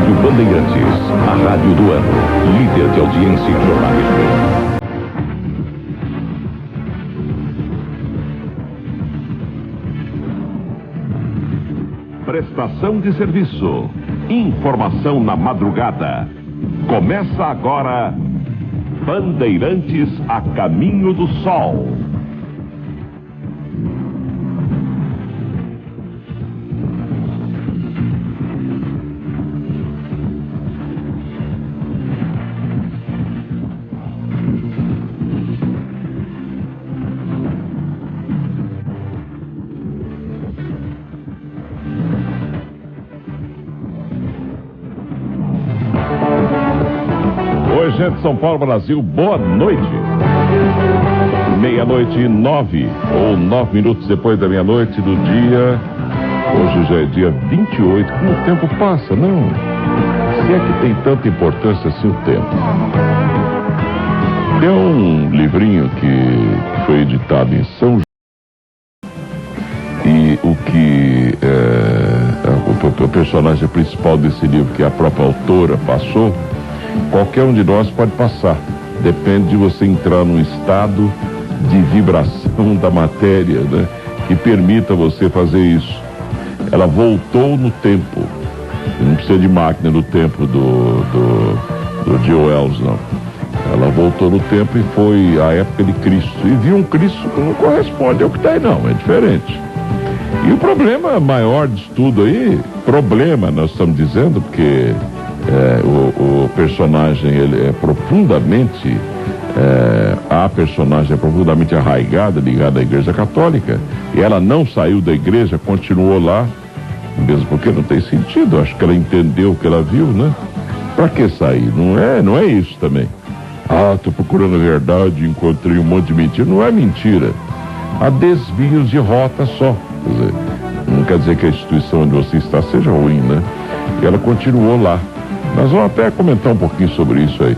Rádio Bandeirantes, a rádio do ano, líder de audiência em jornalismo. Prestação de serviço, informação na madrugada. Começa agora Bandeirantes a caminho do sol. Gente, São Paulo, Brasil, boa noite. 00:09, ou 9 minutos depois da meia-noite do dia. Hoje já é dia 28. Como o tempo passa, não? Se é que tem tanta importância assim o tempo. Tem um livrinho que foi editado em São João. E o que o personagem principal desse livro, que a própria autora passou, qualquer um de nós pode passar. Depende de você entrar num estado de vibração da matéria, né, que permita você fazer isso. Ela voltou no tempo. Não precisa de máquina no tempo do G. Wells, não. Ela voltou no tempo e foi à época de Cristo. E viu um Cristo que não corresponde ao que está aí, não. É diferente. E o problema maior disso tudo aí, problema nós estamos dizendo, porque o personagem, ele é profundamente, a personagem é profundamente arraigada, ligada à Igreja Católica, e ela não saiu da igreja, continuou lá, mesmo porque não tem sentido. Acho que ela entendeu o que ela viu, né? Pra que sair? Não é isso também. Tô procurando a verdade, encontrei um monte de mentira. Não é mentira. Há desvios de rota só. Quer dizer, não quer dizer que a instituição onde você está seja ruim, né? E ela continuou lá. Nós vamos até comentar um pouquinho sobre isso aí.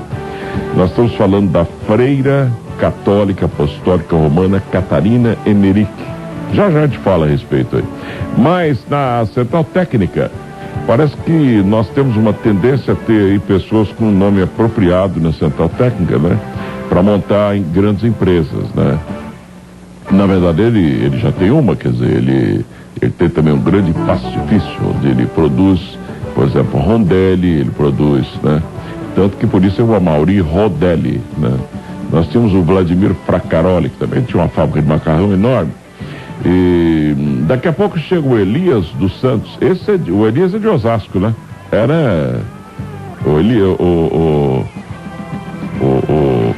Nós estamos falando da freira católica apostólica romana Catarina Emmerich. Já a gente fala a respeito aí. Mas na Central Técnica, parece que nós temos uma tendência a ter aí pessoas com um nome apropriado na Central Técnica, né? Para montar em grandes empresas, né? Na verdade, ele já tem uma, quer dizer, ele tem também um grande pastifício, onde ele produz, por exemplo, Rondelli, ele produz, né? Tanto que por isso é o Amaury Rodelli, né? Nós tínhamos o Vladimir Fracaroli, que também tinha uma fábrica de macarrão enorme. E daqui a pouco chega o Elias dos Santos. O Elias é de Osasco, né? Era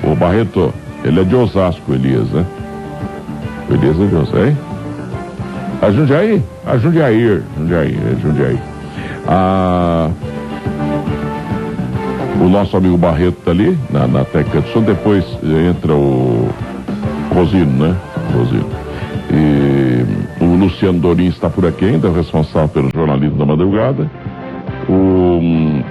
o Barreto, ele é de Osasco, o Elias, né? O Elias é de Osasco, hein? A Jundiaí? A Jundiaí. O nosso amigo Barreto tá ali, na técnica de som. Depois entra o Rosino, né? E o Luciano Dorim está por aqui ainda, responsável pelo jornalismo da madrugada.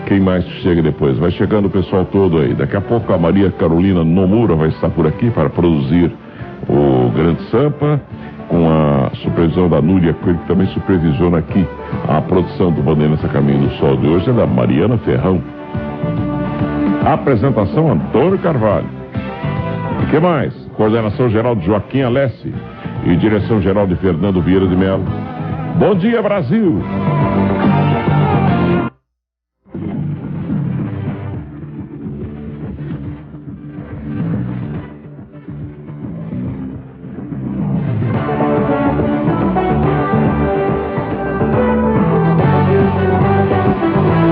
Quem mais chega depois? Vai chegando o pessoal todo aí. Daqui a pouco a Maria Carolina Nomura vai estar por aqui para produzir o Grande Sampa, com a supervisão da Núria Coelho, que também supervisiona aqui a produção do Bandeirantes a Caminho do Sol de hoje, é da Mariana Ferrão. Apresentação Antônio Carvalho. O que mais? Coordenação geral de Joaquim Alessi e direção geral de Fernando Vieira de Mello. Bom dia, Brasil!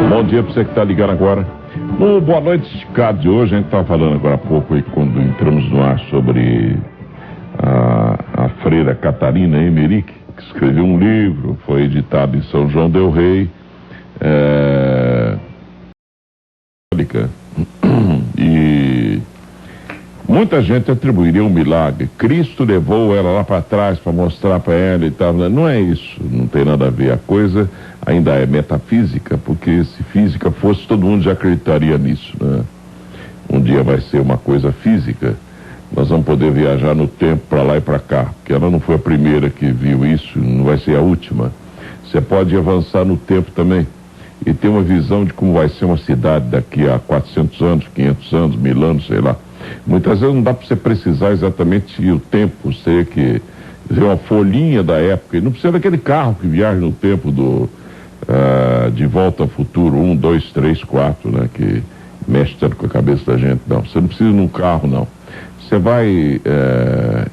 Bom dia para você que está ligado agora. No Boa Noite Esticado de hoje, a gente estava falando agora há pouco, aí, quando entramos no ar, sobre a freira Catarina Emmerich, que escreveu um livro, foi editado em São João del Rei, e muita gente atribuiria um milagre. Cristo levou ela lá para trás para mostrar para ela e tal. Não é isso, não tem nada a ver. A coisa ainda é metafísica, porque se física fosse, todo mundo já acreditaria nisso, né? Um dia vai ser uma coisa física. Nós vamos poder viajar no tempo para lá e para cá, porque ela não foi a primeira que viu isso, não vai ser a última. Você pode avançar no tempo também. e ter uma visão de como vai ser uma cidade daqui a 400 anos, 500 anos, 1000 anos, sei lá. Muitas vezes não dá para você precisar exatamente o tempo, você que ver uma folhinha da época, e não precisa daquele carro que viaja no tempo de Volta ao Futuro 1, 2, 3, 4, né, que mexe tanto com a cabeça da gente. Não, você não precisa de um carro, não. Você vai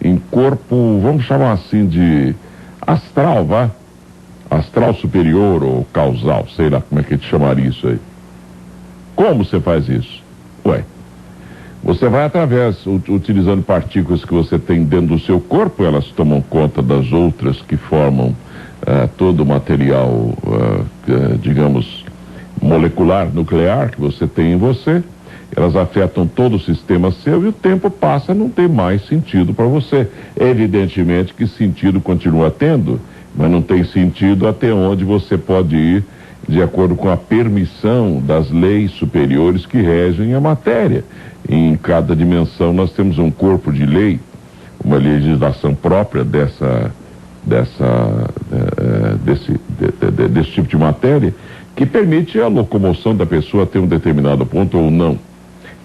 em corpo, vamos chamar assim de astral, vai? Astral superior ou causal, sei lá como é que a gente chamaria isso aí. Como você faz isso? Ué, você vai utilizando partículas que você tem dentro do seu corpo, elas tomam conta das outras que formam todo o material, digamos, molecular, nuclear que você tem em você. Elas afetam todo o sistema seu e o tempo passa a não ter mais sentido para você. Evidentemente que sentido continua tendo, mas não tem sentido até onde você pode ir de acordo com a permissão das leis superiores que regem a matéria. Em cada dimensão nós temos um corpo de lei, uma legislação própria desse tipo de matéria, que permite a locomoção da pessoa até um determinado ponto ou não,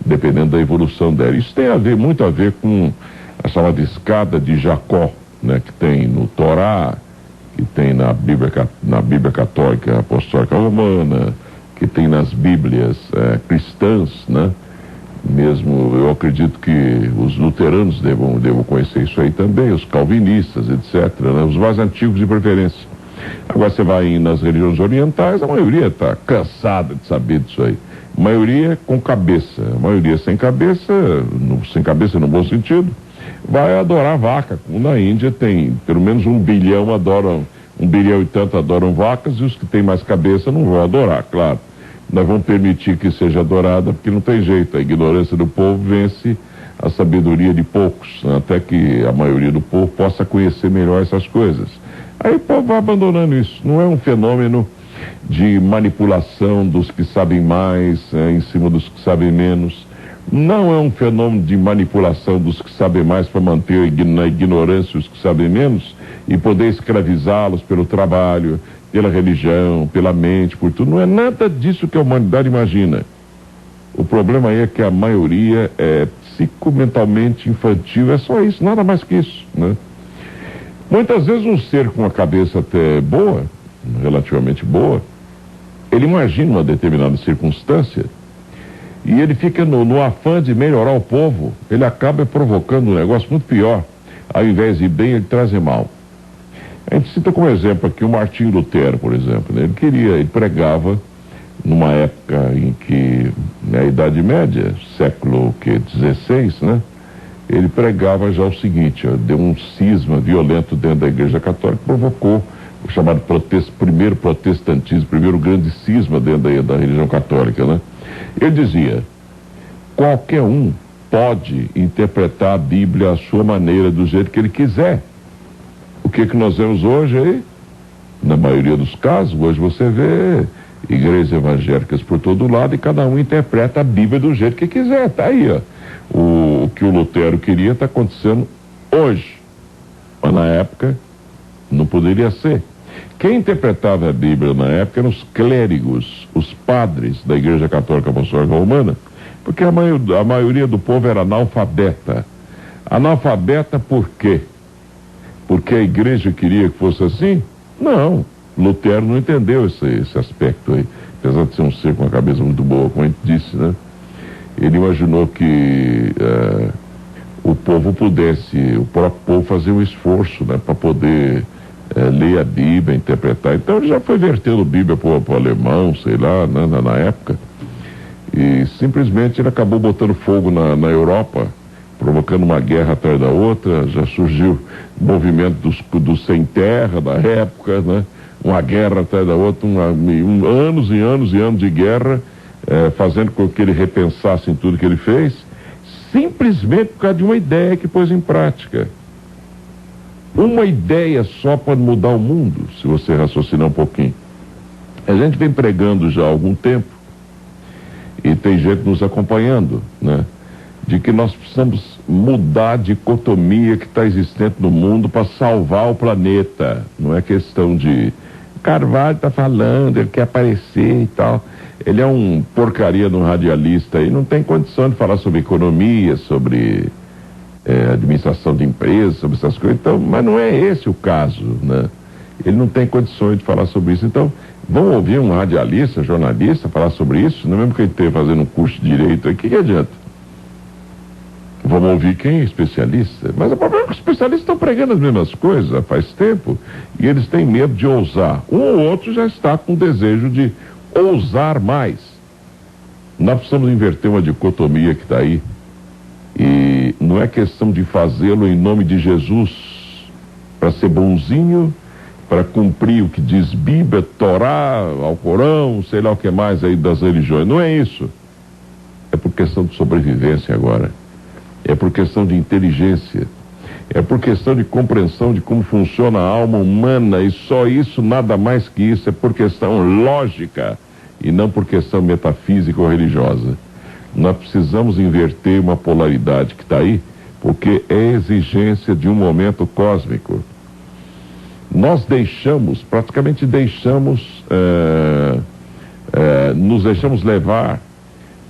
dependendo da evolução dela. Isso tem muito a ver com a chamada escada de Jacó, né, que tem no Torá, que tem na Bíblia Católica Apostólica Romana, que tem nas Bíblias cristãs, né? Mesmo eu acredito que os luteranos devam conhecer isso aí também, os calvinistas, etc., né? Os mais antigos de preferência. Agora você vai nas religiões orientais, a maioria está cansada de saber disso aí. A maioria com cabeça, a maioria sem cabeça no bom sentido, vai adorar vaca. Na Índia tem pelo menos 1 bilhão e tanto adoram vacas, e os que têm mais cabeça não vão adorar, claro. Nós vamos permitir que seja adorada, porque não tem jeito, a ignorância do povo vence a sabedoria de poucos, né? Até que a maioria do povo possa conhecer melhor essas coisas. Aí o povo vai abandonando isso. Não é um fenômeno de manipulação dos que sabem mais em cima dos que sabem menos. Não é um fenômeno de manipulação dos que sabem mais para manter na ignorância os que sabem menos e poder escravizá-los pelo trabalho, pela religião, pela mente, por tudo. Não é nada disso que a humanidade imagina. O problema aí é que a maioria é psicomentalmente infantil, é só isso, nada mais que isso, né? Muitas vezes um ser com a cabeça até boa, relativamente boa, ele imagina uma determinada circunstância e ele fica no afã de melhorar o povo, ele acaba provocando um negócio muito pior. Ao invés de bem, ele traz mal. A gente cita como exemplo aqui o Martinho Lutero, por exemplo, né? Ele pregava numa época em que, na Idade Média, século XVI, né? Ele pregava já o seguinte, deu um cisma violento dentro da Igreja Católica, provocou o chamado primeiro protestantismo, primeiro grande cisma dentro da religião católica, né? Ele dizia, qualquer um pode interpretar a Bíblia à sua maneira, do jeito que ele quiser. O que nós vemos hoje aí? Na maioria dos casos, hoje você vê igrejas evangélicas por todo lado e cada um interpreta a Bíblia do jeito que quiser. Tá aí, ó. O que o Lutero queria está acontecendo hoje, mas na época não poderia ser. Quem interpretava a Bíblia na época eram os clérigos, os padres da Igreja Católica Apostólica Romana, porque a maioria do povo era analfabeta. Analfabeta por quê? Porque a igreja queria que fosse assim? Não, Lutero não entendeu esse aspecto aí, apesar de ser um ser com a cabeça muito boa, como a gente disse, né? Ele imaginou que o próprio povo fazer um esforço, né, para poder ler a Bíblia, interpretar. Então ele já foi vertendo a Bíblia para o alemão, sei lá, né, na época, e simplesmente ele acabou botando fogo na Europa, provocando uma guerra atrás da outra. Já surgiu o movimento dos sem terra da época, né? Uma guerra atrás da outra, anos e anos e anos de guerra, fazendo com que ele repensasse em tudo que ele fez, simplesmente por causa de uma ideia que pôs em prática. Uma ideia só pode mudar o mundo, se você raciocinar um pouquinho. A gente vem pregando já há algum tempo, e tem gente nos acompanhando, né? De que nós precisamos mudar a dicotomia que está existente no mundo para salvar o planeta. Não é questão de Carvalho está falando, ele quer aparecer e tal. Ele é um porcaria de um radialista aí, não tem condição de falar sobre economia, sobre administração de empresas, sobre essas coisas. Então, mas não é esse o caso, né? Ele não tem condições de falar sobre isso. Então, vamos ouvir um radialista, jornalista falar sobre isso? Não é mesmo que ele esteja fazendo um curso de direito aí, o que adianta? Vamos ouvir quem é especialista. Mas o problema é que os especialistas estão pregando as mesmas coisas há faz tempo e eles têm medo de ousar. Um ou outro já está com desejo de ousar mais. Nós precisamos inverter uma dicotomia que está aí. E não é questão de fazê-lo em nome de Jesus, para ser bonzinho, para cumprir o que diz Bíblia, Torá, Alcorão, sei lá o que mais aí das religiões. Não é isso. É por questão de sobrevivência agora. É por questão de inteligência, é por questão de compreensão de como funciona a alma humana, e só isso, nada mais que isso, é por questão lógica e não por questão metafísica ou religiosa. Nós precisamos inverter uma polaridade que está aí, porque é exigência de um momento cósmico. Nós praticamente nos deixamos levar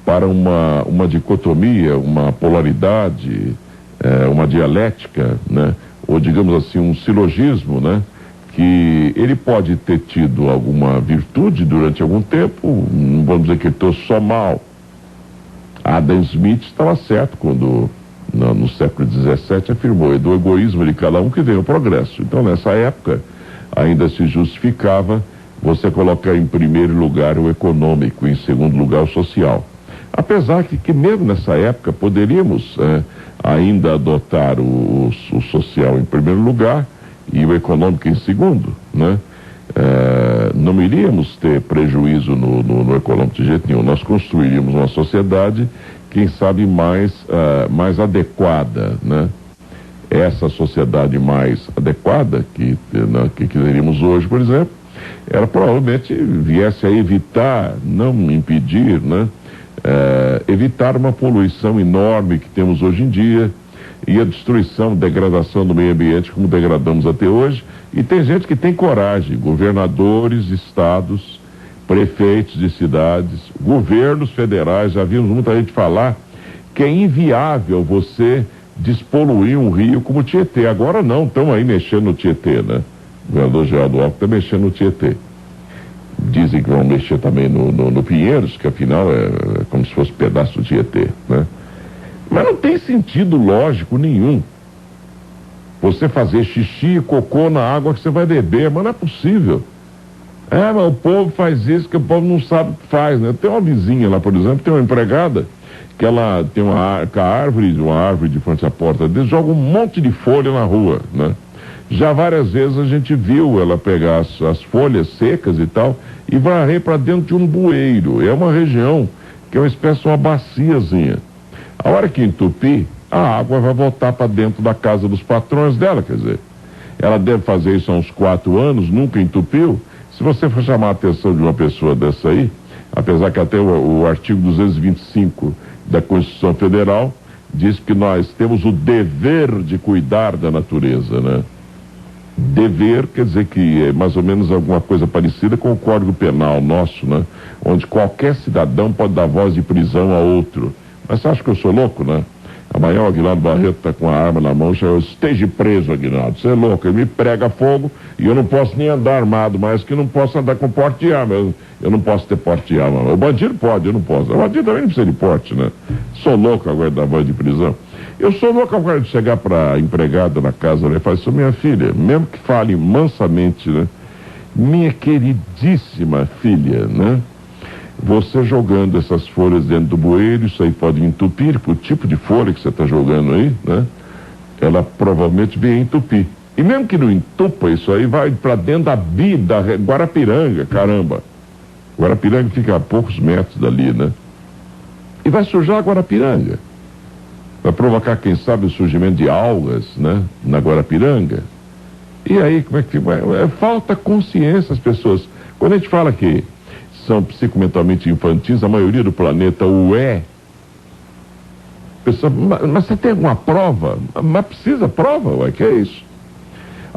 para uma dicotomia, uma polaridade, uma dialética, né? Ou digamos assim, um silogismo, né? Que ele pode ter tido alguma virtude durante algum tempo, não vamos dizer que ele trouxe só mal. Adam Smith estava certo quando, no século XVII, afirmou: é do egoísmo de cada um que vem o progresso. Então, nessa época, ainda se justificava você colocar em primeiro lugar o econômico, em segundo lugar o social. Apesar que mesmo nessa época poderíamos ainda adotar o social em primeiro lugar e o econômico em segundo, né? Não iríamos ter prejuízo no econômico de jeito nenhum. Nós construiríamos uma sociedade, quem sabe, mais adequada, né? Essa sociedade mais adequada que teríamos hoje, por exemplo, ela provavelmente viesse a evitar, não impedir, né? Evitar uma poluição enorme que temos hoje em dia e a destruição, degradação do meio ambiente como degradamos até hoje. E tem gente que tem coragem, governadores, estados, prefeitos de cidades, governos federais, já vimos muita gente falar que é inviável você despoluir um rio como o Tietê. Agora não, estão aí mexendo no Tietê, né? O governador Geraldo Alckmin está mexendo no Tietê. Dizem que vão mexer também no Pinheiros, que afinal é como se fosse um pedaço do Tietê, né? Mas não tem sentido lógico nenhum você fazer xixi e cocô na água que você vai beber, mas não é possível. Mas o povo faz isso que o povo não sabe o que faz, né? Tem uma vizinha lá, por exemplo, tem uma empregada que ela tem uma árvore de frente à porta dele, joga um monte de folha na rua, né? Já várias vezes a gente viu ela pegar as folhas secas e tal e varrer para dentro de um bueiro. É uma região que é uma espécie de uma baciazinha. A hora que entupir, a água vai voltar para dentro da casa dos patrões dela, quer dizer. Ela deve fazer isso há uns 4 anos, nunca entupiu. Se você for chamar a atenção de uma pessoa dessa aí, apesar que até o artigo 225 da Constituição Federal diz que nós temos o dever de cuidar da natureza, né? Dever quer dizer que é mais ou menos alguma coisa parecida com o Código Penal nosso, né? Onde qualquer cidadão pode dar voz de prisão a outro. Mas você acha que eu sou louco, né? Amanhã o Aguinaldo Barreto está com a arma na mão, eu esteja preso, Aguinaldo. Você é louco, ele me prega fogo e eu não posso nem andar armado mais, que não posso andar com porte de arma. Eu não posso ter porte de arma. O bandido pode, eu não posso. O bandido também não precisa de porte, né? Sou louco agora de dar voz de prisão. Eu sou louco agora de chegar para a empregada na casa, né? E falar: isso, minha filha, mesmo que fale mansamente, né? Minha queridíssima filha, né? Você jogando essas folhas dentro do bueiro, isso aí pode entupir, o tipo de folha que você está jogando aí, né? Ela provavelmente vem entupir. E mesmo que não entupa, isso aí vai para dentro da Guarapiranga, caramba. Guarapiranga fica a poucos metros dali, né? E vai sujar a Guarapiranga. Vai provocar, quem sabe, o surgimento de algas, né? Na Guarapiranga. E aí, como é que fica? Falta consciência às pessoas. Quando a gente fala que são psicomentalmente infantis, a maioria do planeta o é. Pessoa, mas você tem alguma prova? Mas precisa prova, ué, que é isso?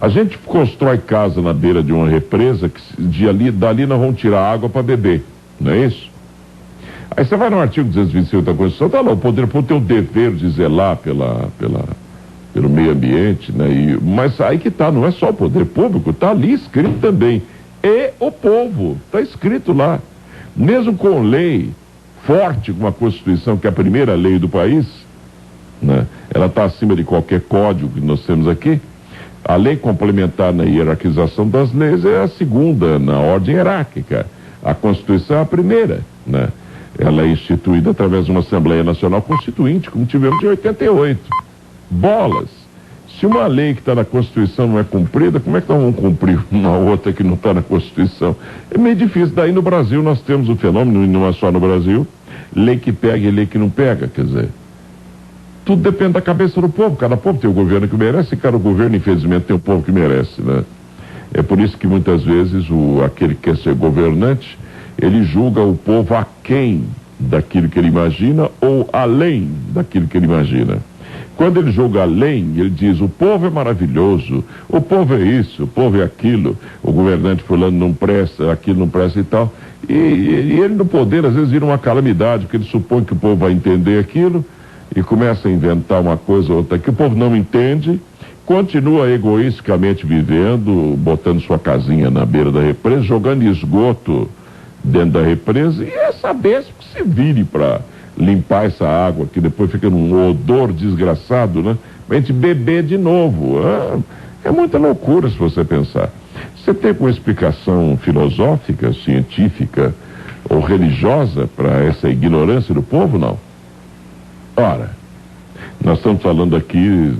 A gente constrói casa na beira de uma represa que dali nós vamos tirar água para beber, não é isso? Aí você vai no artigo 225 da Constituição, tá lá, o poder público tem o dever de zelar pelo meio ambiente, né? Mas aí que tá, não é só o poder público, tá ali escrito também. E o povo, tá escrito lá. Mesmo com lei forte, como a Constituição, que é a primeira lei do país, né? Ela está acima de qualquer código que nós temos aqui. A lei complementar na hierarquização das leis é a segunda na ordem hierárquica. A Constituição é a primeira, né? Ela é instituída através de uma Assembleia Nacional Constituinte, como tivemos em 88. Bolas! Se uma lei que está na Constituição não é cumprida, como é que nós vamos cumprir uma outra que não está na Constituição? É meio difícil. Daí no Brasil nós temos o fenômeno, e não é só no Brasil, lei que pega e lei que não pega, quer dizer. Tudo depende da cabeça do povo. Cada povo tem o governo que merece e cada governo, infelizmente, tem o povo que merece, né? É por isso que muitas vezes aquele que quer ser governante, ele julga o povo aquém daquilo que ele imagina ou além daquilo que ele imagina. Quando ele julga além, ele diz: o povo é maravilhoso, o povo é isso, o povo é aquilo, o governante fulano não presta, aquilo não presta e tal. E ele no poder às vezes vira uma calamidade, porque ele supõe que o povo vai entender aquilo e começa a inventar uma coisa ou outra que o povo não entende, continua egoisticamente vivendo, botando sua casinha na beira da represa, jogando esgoto dentro da represa, e essa vez que se vire para limpar essa água, que depois fica num odor desgraçado, né? Pra gente beber de novo. É muita loucura se você pensar. Você tem uma explicação filosófica, científica ou religiosa para essa ignorância do povo, não? Ora, nós estamos falando aqui,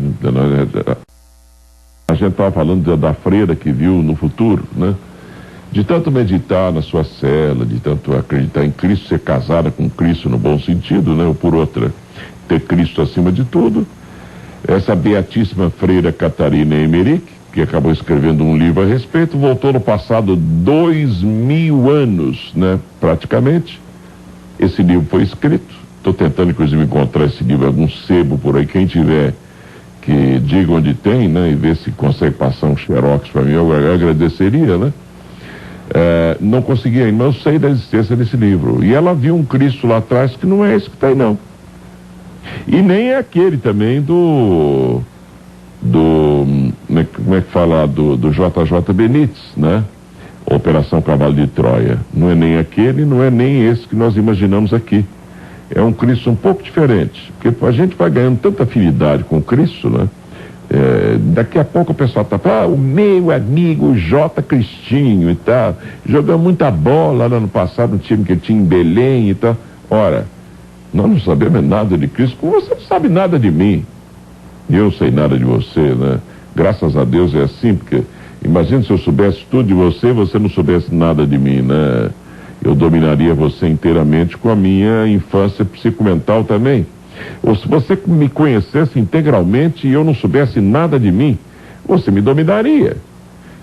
a gente estava falando da freira que viu no futuro, né? De tanto meditar na sua cela, de tanto acreditar em Cristo, ser casada com Cristo no bom sentido, né? Ou por outra, ter Cristo acima de tudo. Essa beatíssima freira Catarina Emmerich, que acabou escrevendo um livro a respeito, voltou no passado 2000 anos, né? Praticamente. Esse livro foi escrito. Estou tentando, inclusive, encontrar esse livro em algum sebo por aí. Quem tiver, que diga onde tem, né? E ver se consegue passar um xerox para mim, eu agradeceria, né? Não consegui ainda, mas eu sei da existência desse livro. E ela viu um Cristo lá atrás que não é esse que está aí, não. E nem é aquele também como é que fala, do JJ Benítez, né? Operação Cavalo de Troia. Não é nem aquele, não é nem esse que nós imaginamos aqui. É um Cristo um pouco diferente, porque a gente vai ganhando tanta afinidade com o Cristo, né? Daqui a pouco o pessoal tá o meu amigo J. Cristinho e tal, jogou muita bola lá no passado, no time que ele tinha em Belém e tal. Ora, nós não sabemos nada de Cristo, como você não sabe nada de mim. E eu não sei nada de você, né? Graças a Deus é assim, porque imagina se eu soubesse tudo de você e você não soubesse nada de mim, né? Eu dominaria você inteiramente com a minha infância psicomental também. Ou se você me conhecesse integralmente e eu não soubesse nada de mim, você me dominaria.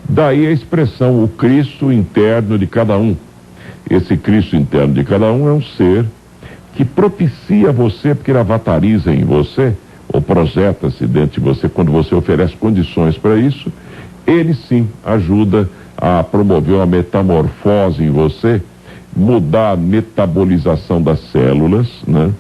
Daí a expressão, o Cristo interno de cada um. Esse Cristo interno de cada um é um ser que propicia você, porque ele avatariza em você, ou projeta-se dentro de você, quando você oferece condições para isso, ele sim ajuda a promover uma metamorfose em você, mudar a metabolização das células, né?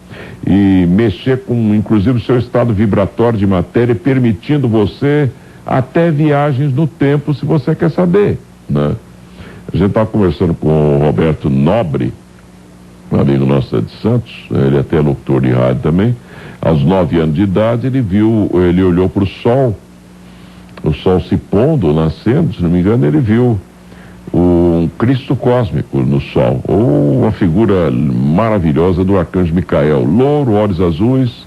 E mexer com, inclusive, o seu estado vibratório de matéria, permitindo você até viagens no tempo, se você quer saber, né? A gente estava conversando com o Roberto Nobre, um amigo nosso de Santos, ele até é locutor de rádio também. Aos 9 anos de idade, ele olhou para o sol se pondo, nascendo, se não me engano, ele viu um Cristo cósmico no sol, ou uma figura maravilhosa do arcanjo Micael, louro, olhos azuis,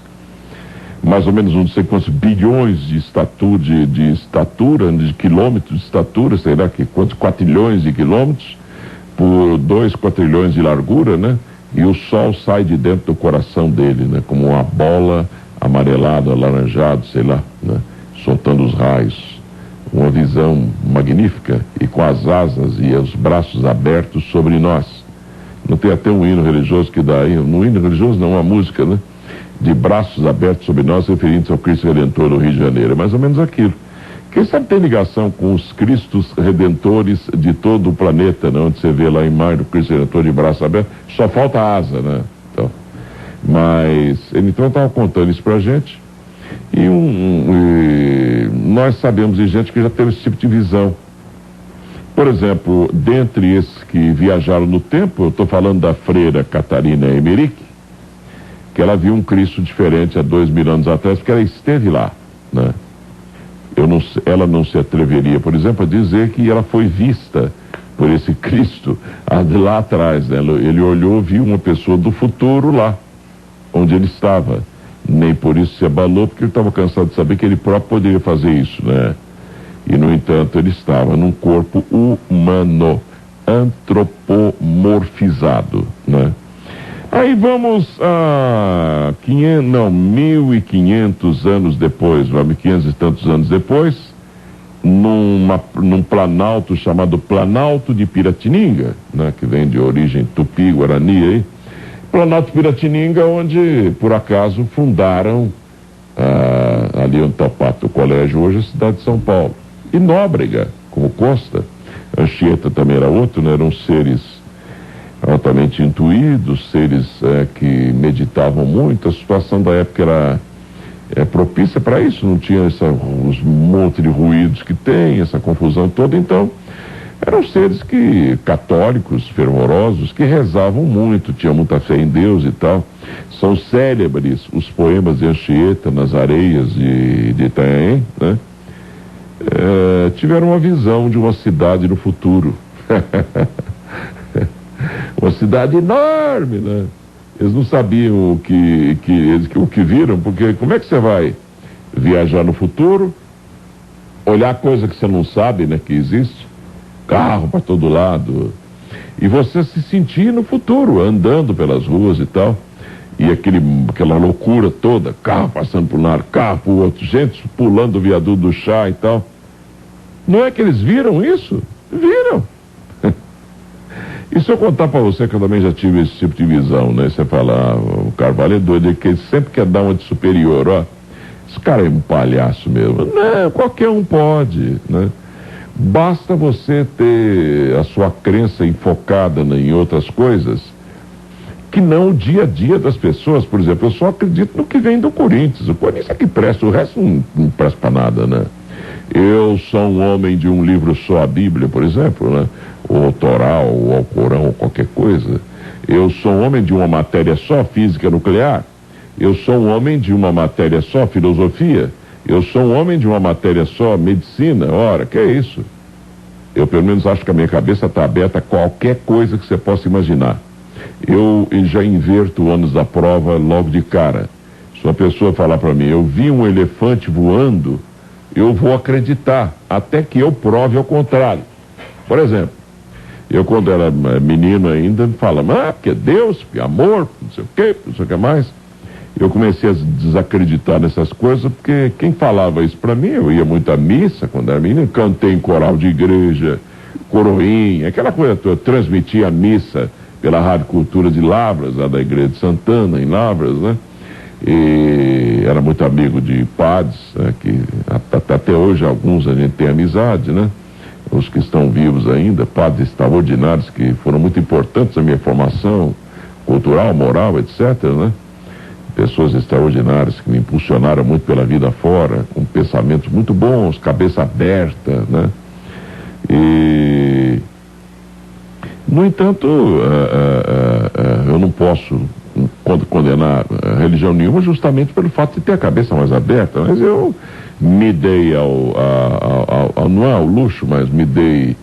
mais ou menos não sei quantos bilhões de estatura, de quilômetros de estatura, sei lá que quantos quatrilhões de quilômetros, por 2 quatrilhões de largura, né? E o sol sai de dentro do coração dele, né? Como uma bola amarelada, alaranjada, sei lá, né? Soltando os raios. Uma visão magnífica, e com as asas e os braços abertos sobre nós. Não tem até um hino religioso que dá aí, no hino religioso não, uma música, né? De braços abertos sobre nós, referindo-se ao Cristo Redentor do Rio de Janeiro. É mais ou menos aquilo. Quem sabe tem ligação com os Cristos Redentores de todo o planeta, né? Onde você vê lá em Marte o Cristo Redentor de braço aberto, só falta a asa, né? Então, mas ele então estava contando isso pra gente. E nós sabemos de gente que já teve esse tipo de visão. Por exemplo, dentre esses que viajaram no tempo, eu estou falando da freira Catarina Emmerich, que ela viu um Cristo diferente há 2000 anos atrás, porque ela esteve lá, né? Ela não se atreveria, por exemplo, a dizer que ela foi vista por esse Cristo lá atrás, né? Ele olhou, viu uma pessoa do futuro lá, onde ele estava. Nem por isso se abalou, porque ele estava cansado de saber que ele próprio poderia fazer isso, né? E, no entanto, ele estava num corpo humano, antropomorfizado, né? Aí vamos a 1.500 anos depois, 1.500 e tantos anos depois, num planalto chamado Planalto de Piratininga, né? Que vem de origem tupi-guarani aí. Planalto de Piratininga, onde, por acaso, fundaram ali onde está o Pátio do Colégio hoje, a cidade de São Paulo. E Nóbrega, como consta, Anchieta também era outro, né? Eram seres altamente intuídos, seres que meditavam muito. A situação da época era propícia para isso, não tinha os monte de ruídos que tem, essa confusão toda. Então, eram seres católicos, fervorosos, que rezavam muito, tinham muita fé em Deus e tal. São célebres os poemas de Anchieta nas areias de Itanhaém, né? Tiveram uma visão de uma cidade no futuro. Uma cidade enorme, né? Eles não sabiam o que viram, porque como é que você vai viajar no futuro, olhar coisa que você não sabe, né, que existe, carro para todo lado, e você se sentir no futuro, andando pelas ruas e tal, e aquela loucura toda, carro passando por um lado, carro por outro, gente pulando o viaduto do chá e tal. Não é que eles viram isso? Viram. E se eu contar pra você que eu também já tive esse tipo de visão, né? Você fala, o Carvalho é doido, que ele sempre quer dar uma de superior, ó. Esse cara é um palhaço mesmo. Não, qualquer um pode, né? Basta você ter a sua crença enfocada em outras coisas, que não o dia a dia das pessoas. Por exemplo, eu só acredito no que vem do Corinthians. O Corinthians é que presta, o resto não presta pra nada, né? Eu sou um homem de um livro só, a Bíblia, por exemplo, né? Ou o Torá, ou o Alcorão, ou qualquer coisa. Eu sou um homem de uma matéria só, física nuclear. Eu sou um homem de uma matéria só, filosofia. Eu sou um homem de uma matéria só, medicina. Ora, que é isso? Eu pelo menos acho que a minha cabeça está aberta a qualquer coisa que você possa imaginar. Eu já inverto o ônus da prova logo de cara. Se uma pessoa falar para mim, eu vi um elefante voando, eu vou acreditar, até que eu prove ao contrário. Por exemplo, eu quando era menino ainda, falava, porque Deus, porque amor, não sei o quê, não sei o que mais. Eu comecei a desacreditar nessas coisas, porque quem falava isso para mim, eu ia muito à missa quando era menino, cantei em coral de igreja, coroinha, aquela coisa toda, transmitia a missa pela Rádio Cultura de Lavras, lá da Igreja de Santana, em Lavras, né? E era muito amigo de padres, né, que até hoje alguns a gente tem amizade, né? Os que estão vivos ainda, padres extraordinários que foram muito importantes na minha formação cultural, moral, etc., né? Pessoas extraordinárias que me impulsionaram muito pela vida fora, com pensamentos muito bons, cabeça aberta, né? E, no entanto, eu não posso condenar religião nenhuma justamente pelo fato de ter a cabeça mais aberta, mas eu me dei não é ao luxo, mas me dei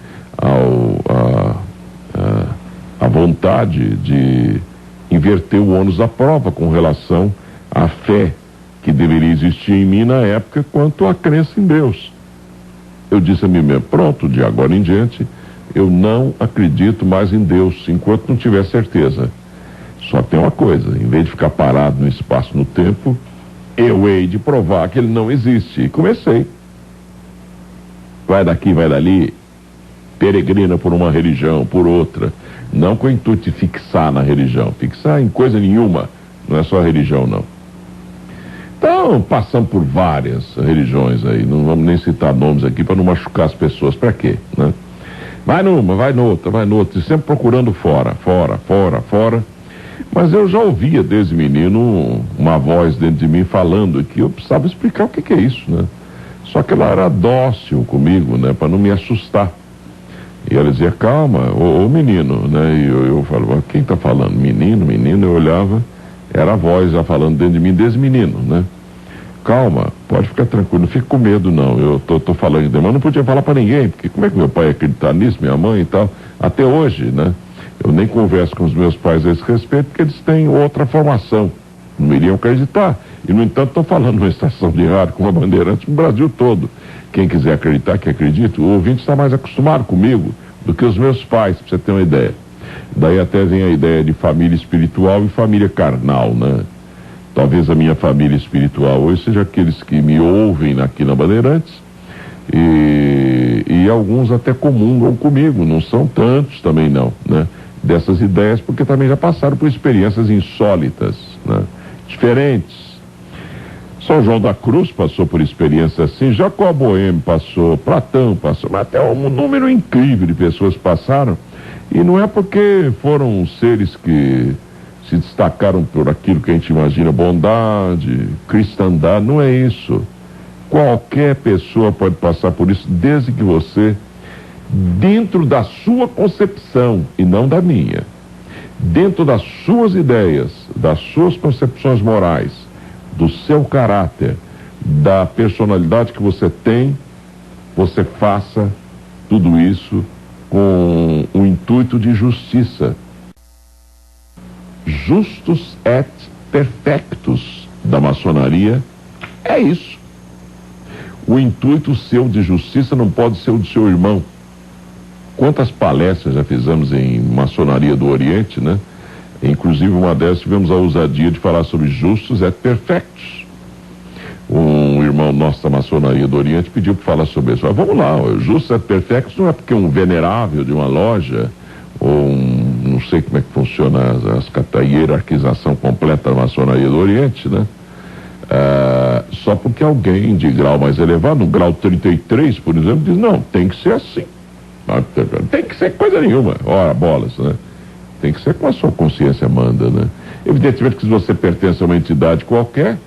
à vontade de inverter o ônus da prova com relação à fé que deveria existir em mim na época quanto à crença em Deus. Eu disse a mim mesmo, pronto, de agora em diante, eu não acredito mais em Deus enquanto não tiver certeza. Só tem uma coisa, em vez de ficar parado no espaço, no tempo, eu hei de provar que ele não existe. E comecei. Vai daqui, vai dali, peregrina por uma religião, por outra. Não com o intuito de fixar na religião. Fixar em coisa nenhuma. Não é só a religião, não. Então, passamos por várias religiões aí, não vamos nem citar nomes aqui para não machucar as pessoas, para quê, né? Vai numa, vai noutra, e sempre procurando fora. Mas eu já ouvia desde menino uma voz dentro de mim falando que eu precisava explicar o que é isso, né? Só que ela era dócil comigo, né? Para não me assustar. E ela dizia, calma, ô menino, né? E eu falava, quem tá falando? Menino, eu olhava, era a voz já falando dentro de mim desde menino, né? Calma, pode ficar tranquilo, não fique com medo não, eu tô falando de Deus, mas não podia falar para ninguém, porque como é que meu pai ia acreditar nisso, minha mãe e tal, até hoje, né? Eu nem converso com os meus pais a esse respeito, porque eles têm outra formação, não iriam acreditar, e no entanto estou falando numa estação de rádio com uma Bandeirantes no Brasil todo, quem quiser acreditar que acredite, o ouvinte está mais acostumado comigo do que os meus pais, para você ter uma ideia. Daí até vem a ideia de família espiritual e família carnal, né? Talvez a minha família espiritual hoje seja aqueles que me ouvem aqui na Bandeirantes e alguns até comungam comigo, não são tantos também não, né? Dessas ideias, porque também já passaram por experiências insólitas, né? Diferentes. São João da Cruz passou por experiências assim, Jacó Boêmio passou, Platão passou, mas até um número incrível de pessoas passaram, e não é porque foram seres que se destacaram por aquilo que a gente imagina, bondade, cristandade, não é isso. Qualquer pessoa pode passar por isso, desde que você, dentro da sua concepção e não da minha, dentro das suas ideias, das suas concepções morais, do seu caráter, da personalidade que você tem, você faça tudo isso com o intuito de justiça. Justus et perfectus da maçonaria é isso. O intuito seu de justiça não pode ser o do seu irmão. Quantas palestras já fizemos em maçonaria do Oriente, né? Inclusive uma dessas tivemos a ousadia de falar sobre justus et perfectus. Um irmão nosso da maçonaria do Oriente pediu para falar sobre isso. Vamos lá, o justus et perfectus não é porque um venerável de uma loja ou não sei como é que funciona a hierarquização completa da maçonaria do Oriente, né? Só porque alguém de grau mais elevado, no grau 33, por exemplo, diz, não, tem que ser assim. Não tem que ser coisa nenhuma. Ora, bolas, né? Tem que ser como a sua consciência manda, né? Evidentemente que se você pertence a uma entidade qualquer,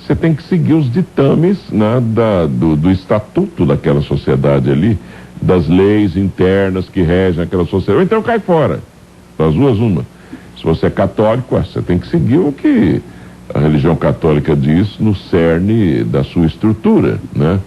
você tem que seguir os ditames, né, do estatuto daquela sociedade ali, das leis internas que regem aquela sociedade. Ou então cai fora. Das duas, uma. Se você é católico, você tem que seguir o que a religião católica diz no cerne da sua estrutura, né?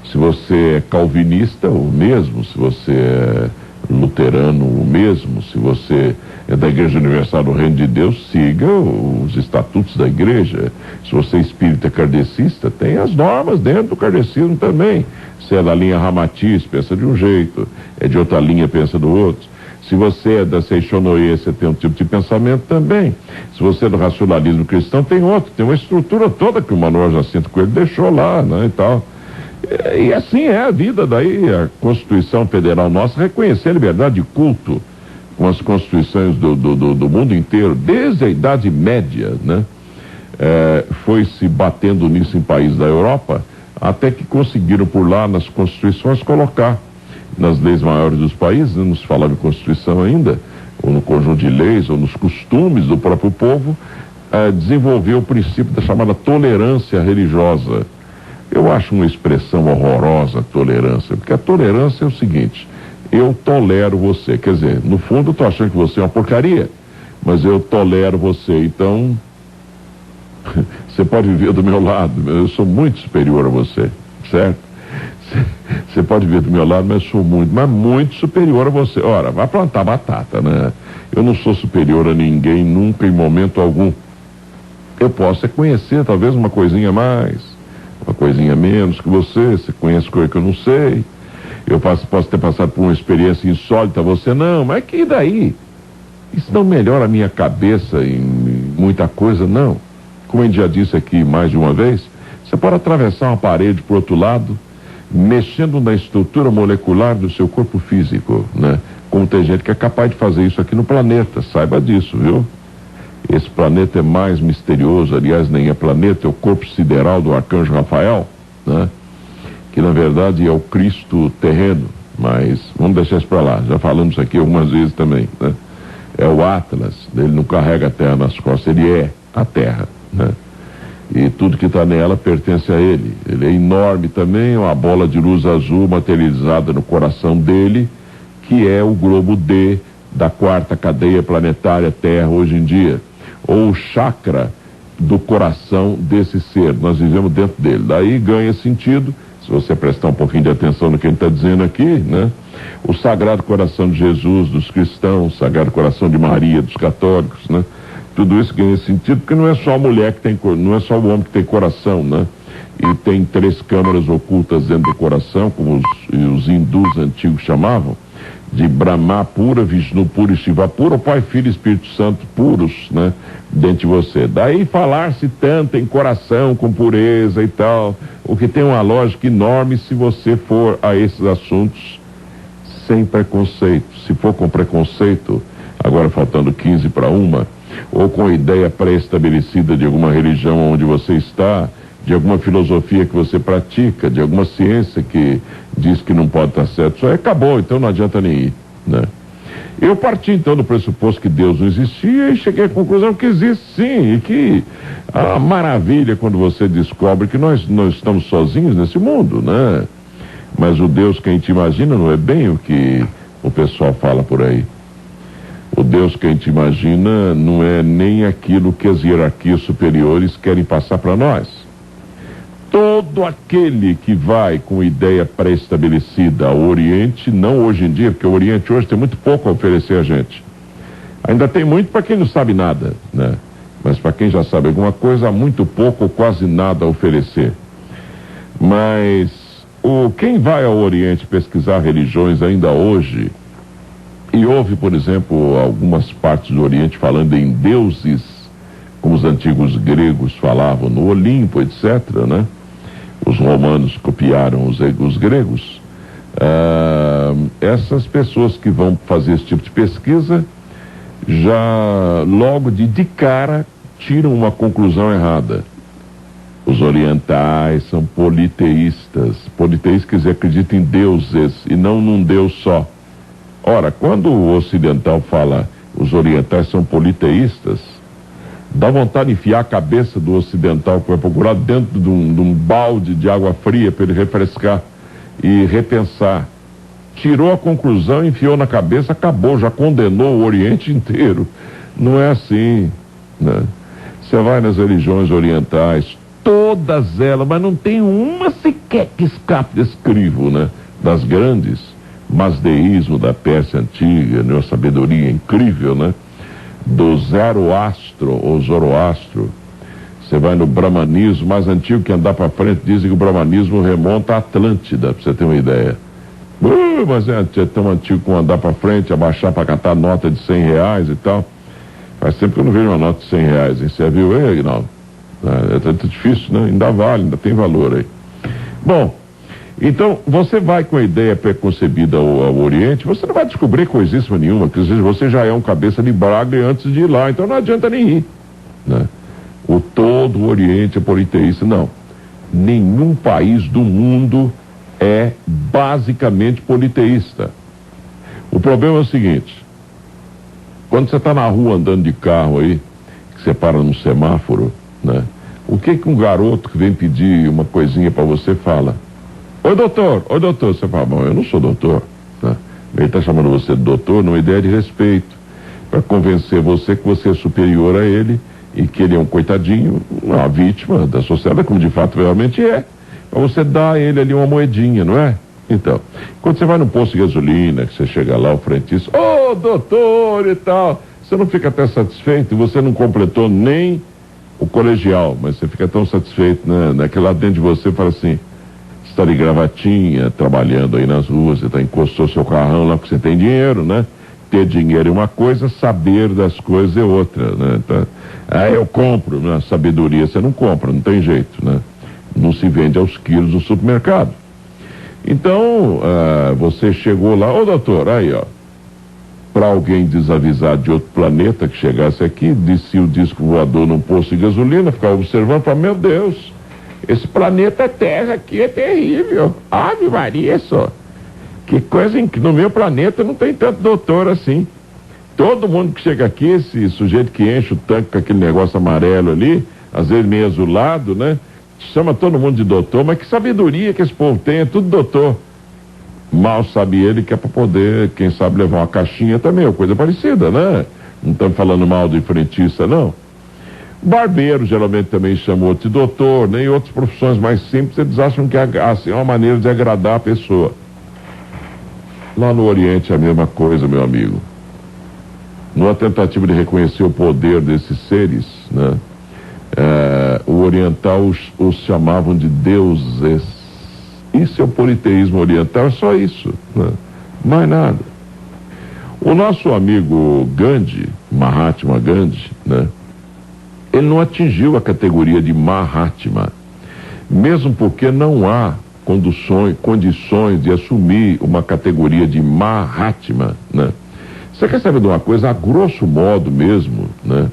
Se você é calvinista, o mesmo. Se você é luterano, o mesmo. Se você é da Igreja Universal do Reino de Deus, siga os estatutos da igreja. Se você é espírita kardecista, tem as normas dentro do kardecismo também. Se é da linha Ramatiz, pensa de um jeito, é de outra linha, pensa do outro. Se você é da Seixonoye, você tem um tipo de pensamento também. Se você é do racionalismo cristão, tem outro. Tem uma estrutura toda que o Manuel Jacinto Coelho deixou lá, né, e tal. E assim é a vida. Daí a Constituição Federal nossa reconhecer a liberdade de culto com as constituições do mundo inteiro, desde a Idade Média, né? Foi se batendo nisso em países da Europa, até que conseguiram por lá nas constituições colocar nas leis maiores dos países, não se falava em Constituição ainda, ou no conjunto de leis, ou nos costumes do próprio povo, desenvolver o princípio da chamada tolerância religiosa. Eu acho uma expressão horrorosa, tolerância, porque a tolerância é o seguinte: eu tolero você, quer dizer, no fundo eu estou achando que você é uma porcaria, mas eu tolero você, então você pode viver do meu lado, eu sou muito superior a você, certo? Você pode ver do meu lado, mas eu sou muito superior a você. Ora, vai plantar batata, né? Eu não sou superior a ninguém, nunca, em momento algum. Eu posso conhecer talvez uma coisinha mais, uma coisinha menos que você conhece coisa que eu não sei. Eu posso ter passado por uma experiência insólita, você não, mas que daí? Isso não melhora a minha cabeça em muita coisa, não. Como a gente já disse aqui mais de uma vez, você pode atravessar uma parede para o outro lado, mexendo na estrutura molecular do seu corpo físico, né? Como tem gente que é capaz de fazer isso aqui no planeta, saiba disso, viu? Esse planeta é mais misterioso, aliás, nem é planeta, é o corpo sideral do arcanjo Rafael, né? Que na verdade é o Cristo terreno, mas vamos deixar isso para lá, já falamos aqui algumas vezes também, né? É o Atlas, ele não carrega a Terra nas costas, ele é a Terra, né? E tudo que está nela pertence a ele. Ele é enorme também, é uma bola de luz azul materializada no coração dele, que é o globo D da quarta cadeia planetária Terra hoje em dia, ou o chakra do coração desse ser. Nós vivemos dentro dele. Daí ganha sentido, se você prestar um pouquinho de atenção no que ele está dizendo aqui, né? O Sagrado Coração de Jesus dos cristãos, o Sagrado Coração de Maria dos católicos, né? Tudo isso ganha sentido, porque não é só a mulher que tem, não é só o homem que tem coração, né? E tem 3 câmaras ocultas dentro do coração, como os hindus antigos chamavam, de Brahma pura, Vishnu pura e Shiva pura, o Pai, Filho e Espírito Santo puros, né? Dentro de você. Daí falar-se tanto em coração com pureza e tal, o que tem uma lógica enorme se você for a esses assuntos sem preconceito. Se for com preconceito, agora faltando 15 para 1, ou com ideia pré-estabelecida de alguma religião onde você está, de alguma filosofia que você pratica, de alguma ciência que diz que não pode estar certo, isso aí acabou, então não adianta nem ir, né? Eu parti então do pressuposto que Deus não existia e cheguei à conclusão que existe sim, e que a maravilha quando você descobre que nós não estamos sozinhos nesse mundo, né? Mas o Deus que a gente imagina não é bem o que o pessoal fala por aí. O Deus que a gente imagina não é nem aquilo que as hierarquias superiores querem passar para nós. Todo aquele que vai com ideia pré-estabelecida ao Oriente, não hoje em dia, porque o Oriente hoje tem muito pouco a oferecer a gente. Ainda tem muito para quem não sabe nada, né? Mas para quem já sabe alguma coisa, há muito pouco ou quase nada a oferecer. Mas quem vai ao Oriente pesquisar religiões ainda hoje, e ouve, por exemplo, algumas partes do Oriente falando em deuses, como os antigos gregos falavam no Olimpo, etc., né? Os romanos copiaram os gregos. Essas pessoas que vão fazer esse tipo de pesquisa, já logo de cara, tiram uma conclusão errada. Os orientais são politeístas. Politeístas quer dizer, acreditam em deuses e não num Deus só. Ora, quando o ocidental fala os orientais são politeístas, dá vontade de enfiar a cabeça do ocidental que vai procurar dentro de um balde de água fria para ele refrescar e repensar. Tirou a conclusão, enfiou na cabeça, acabou, já condenou o Oriente inteiro. Não é assim, né? Você vai nas religiões orientais, todas elas, mas não tem uma sequer que escape desse crivo, né? Das grandes. Masdeísmo da Pérsia antiga, né? Uma sabedoria incrível, né? Do Zoroastro ou Zoroastro. Você vai no brahmanismo mais antigo que andar para frente, dizem que o brahmanismo remonta à Atlântida, para você ter uma ideia. Mas é tão antigo como andar para frente, abaixar para catar nota de R$100 e tal. Faz tempo que eu não vejo uma nota de R$100, hein? Você viu aí, Aguinaldo? É tanto difícil, né? Ainda vale, ainda tem valor aí. Bom, então, você vai com a ideia preconcebida ao Oriente, você não vai descobrir coisíssima nenhuma, porque você já é um cabeça de braga antes de ir lá, então não adianta nem ir, né? Todo o Oriente é politeísta, não. Nenhum país do mundo é basicamente politeísta. O problema é o seguinte: quando você está na rua andando de carro aí, que você para num semáforo, né? O que um garoto que vem pedir uma coisinha para você fala? Oi doutor, você fala, bom, eu não sou doutor, né? Ele está chamando você de doutor numa ideia de respeito, para convencer você que você é superior a ele e que ele é um coitadinho, uma vítima da sociedade, como de fato realmente é, para você dar a ele ali uma moedinha, não é? Então, quando você vai no posto de gasolina, que você chega lá, o frentista, doutor e tal, você não fica até satisfeito, você não completou nem o colegial, mas você fica tão satisfeito, né? Naquele lá dentro de você fala assim, está de gravatinha, trabalhando aí nas ruas, você encostou seu carrão lá porque você tem dinheiro, né? Ter dinheiro é uma coisa, saber das coisas é outra, né? Tá? Eu compro, né? Sabedoria você não compra, não tem jeito, né? Não se vende aos quilos no supermercado. Então, você chegou lá, doutor, aí ó, para alguém desavisado de outro planeta que chegasse aqui, descia o disco voador num posto de gasolina, ficava observando, falava, meu Deus, esse planeta Terra aqui é terrível. Ave Maria, só. Que coisa em que no meu planeta não tem tanto doutor assim. Todo mundo que chega aqui, esse sujeito que enche o tanque com aquele negócio amarelo ali, às vezes meio azulado, né? Chama todo mundo de doutor, mas que sabedoria que esse povo tem, é tudo doutor. Mal sabe ele que é para poder, quem sabe, levar uma caixinha também, ou coisa parecida, né? Não estamos falando mal do frentista, não. Barbeiro geralmente também chama outro de doutor, né? E outras profissões mais simples, eles acham que assim, é uma maneira de agradar a pessoa. Lá no Oriente é a mesma coisa, meu amigo. Numa tentativa de reconhecer o poder desses seres, né? O oriental os chamavam de deuses. Isso é o politeísmo oriental, é só isso, né? Mais nada. O nosso amigo Gandhi, Mahatma Gandhi, né? Ele não atingiu a categoria de Mahatma, mesmo porque não há condições de assumir uma categoria de Mahatma, né? Você quer saber de uma coisa? A grosso modo mesmo, né?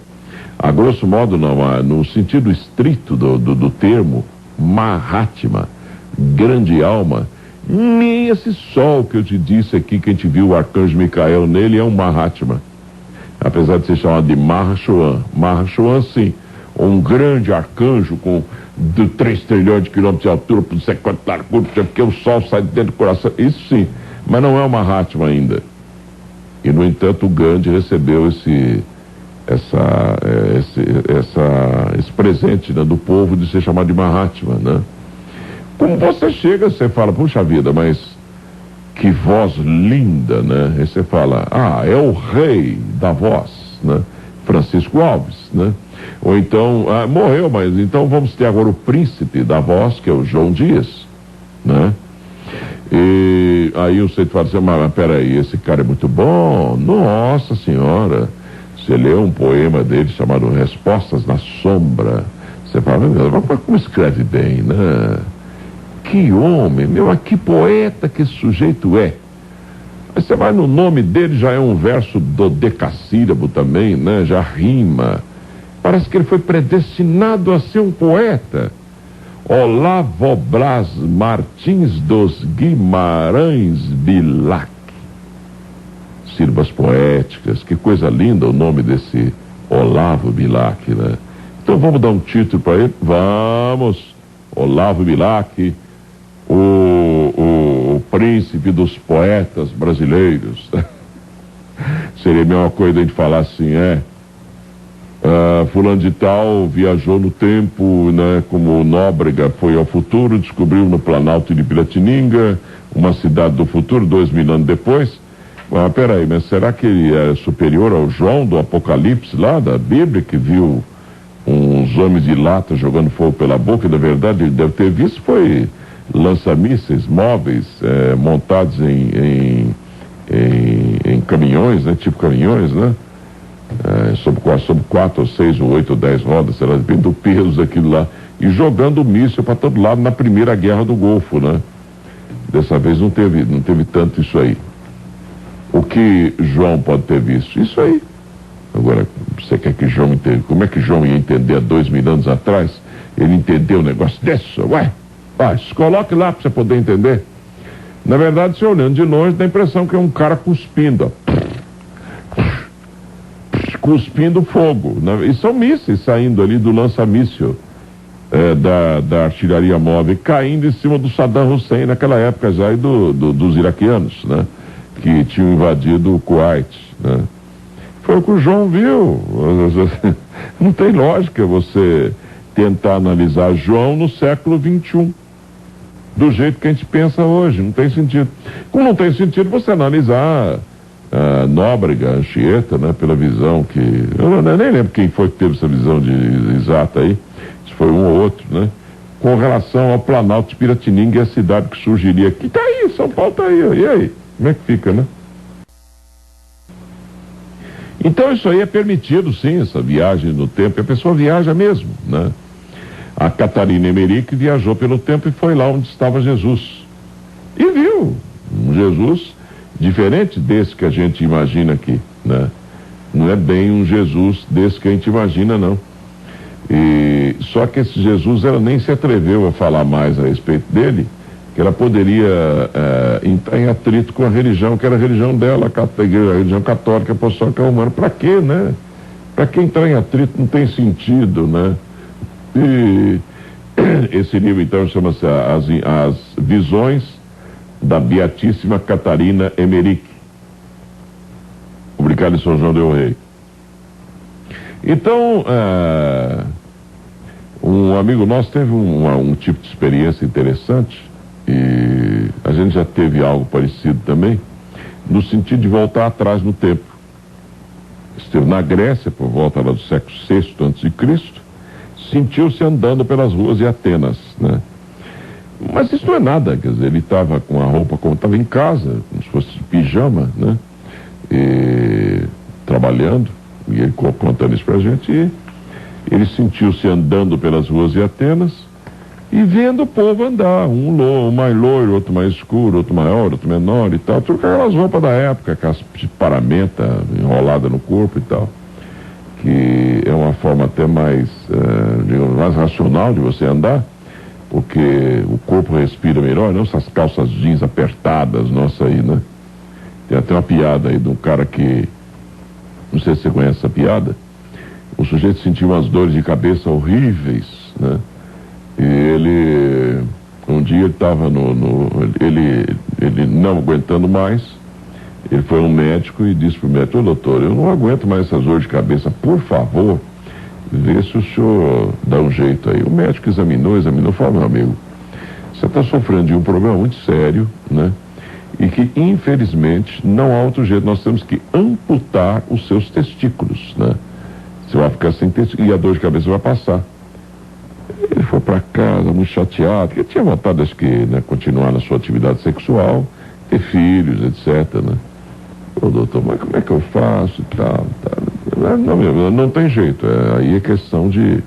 A grosso modo não, no sentido estrito do termo, Mahatma, grande alma, nem esse sol que eu te disse aqui, que a gente viu o arcanjo Micael nele, é um Mahatma. Apesar de ser chamado de Mahashoam. Mahashoam, sim, um grande arcanjo com 3 trilhões de quilômetros de altura, por 50 largura, porque o sol sai de dentro do coração, isso sim, mas não é o Mahatma ainda. E, no entanto, o Gandhi recebeu esse presente, né, do povo de ser chamado de Mahatma, né? Como você chega, você fala, puxa vida, mas que voz linda, né? Aí você fala, é o rei da voz, né? Francisco Alves, né? Ou então, morreu, mas então vamos ter agora o príncipe da voz, que é o João Dias, né? E aí você fala assim, mas peraí, esse cara é muito bom, nossa senhora. Você lê um poema dele chamado Respostas na Sombra, você fala, mas como escreve bem, né? Que homem, que poeta que esse sujeito é. Aí você vai no nome dele, já é um verso dodecassílabo também, né? Já rima. Parece que ele foi predestinado a ser um poeta. Olavo Braz Martins dos Guimarães Bilac. Sílabas poéticas, que coisa linda o nome desse Olavo Bilac, né? Então vamos dar um título para ele? Vamos! Olavo Bilac, o príncipe dos poetas brasileiros. Seria a mesma coisa a gente falar assim, fulano de tal viajou no tempo, né? Como Nóbrega foi ao futuro, descobriu no Planalto de Piratininga, uma cidade do futuro, 2000 anos depois. Peraí, mas será que ele é superior ao João do Apocalipse lá, da Bíblia, que viu uns homens de lata jogando fogo pela boca? Na verdade, ele deve ter visto foi lança-mísseis móveis montados em caminhões, né? Tipo caminhões, né? Sobre 4 ou 6 ou 8 ou 10 rodas, sei lá, depende do peso daquilo lá, e jogando míssil para todo lado na primeira guerra do Golfo, né? Dessa vez não teve tanto isso aí. O que João pode ter visto? Isso aí. Agora, você quer que João entenda? Como é que João ia entender há 2000 anos atrás? Ele entendeu um negócio desse? Se coloque lá para você poder entender. Na verdade, você olhando de longe, dá a impressão que é um cara cuspindo, cuspindo fogo, né? E são mísseis saindo ali do lança-míssil da artilharia móvel, caindo em cima do Saddam Hussein naquela época já, e dos iraquianos, né? Que tinham invadido o Kuwait, né? Foi o que o João viu. Não tem lógica você tentar analisar João no século XXI do jeito que a gente pensa hoje. Não tem sentido. Como não tem sentido você analisar Nóbrega, Anchieta, né? Pela visão que... Eu nem lembro quem foi que teve essa visão exata aí. Se foi um ou outro, né? Com relação ao Planalto de Piratininga e a cidade que surgiria aqui. Tá aí, São Paulo tá aí. E aí? Como é que fica, né? Então isso aí é permitido, sim, essa viagem no tempo. A pessoa viaja mesmo, né? A Catarina Emerick viajou pelo tempo e foi lá onde estava Jesus. E viu um Jesus Diferente desse que a gente imagina aqui, né? Não é bem um Jesus desse que a gente imagina, não. E só que esse Jesus, ela nem se atreveu a falar mais a respeito dele, que ela poderia entrar em atrito com a religião, que era a religião dela, a religião católica apostólica romana. Para quê, né? Para que entrar em atrito? Não tem sentido, né? E esse livro, então, chama-se As Visões da Beatíssima Catarina Emmerich, publicado em São João del Rei. Então, um amigo nosso teve um tipo de experiência interessante, e a gente já teve algo parecido também, no sentido de voltar atrás no tempo. Esteve na Grécia, por volta lá do século VI a.C., sentiu-se andando pelas ruas de Atenas, né? Mas isso não é nada, quer dizer, ele estava com a roupa como estava em casa, como se fosse pijama, né? E trabalhando, e ele contando isso pra gente, e ele sentiu-se andando pelas ruas de Atenas e vendo o povo andar, um mais loiro, outro mais escuro, outro maior, outro menor e tal, tudo com aquelas roupas da época, aquelas paramenta enrolada no corpo e tal, que é uma forma até mais, digamos, mais racional de você andar, porque o corpo respira melhor, não essas calças jeans apertadas, nossa aí, né? Tem até uma piada aí de um cara que, não sei se você conhece essa piada, o sujeito sentiu umas dores de cabeça horríveis, né? E ele, um dia ele estava ele não aguentando mais, ele foi a um médico e disse pro médico: "Ô, doutor, eu não aguento mais essas dores de cabeça, por favor, vê se o senhor dá um jeito aí." O médico examinou, falou: "Meu amigo, você está sofrendo de um problema muito sério, né? E que, infelizmente, não há outro jeito, nós temos que amputar os seus testículos, né? Você vai ficar sem testículos e a dor de cabeça vai passar." Ele foi para casa muito chateado, porque tinha vontade, acho que, né, continuar na sua atividade sexual, ter filhos, etc, né? "Ô, doutor, mas como é que eu faço e tal, tal?" Não tem jeito, aí é questão de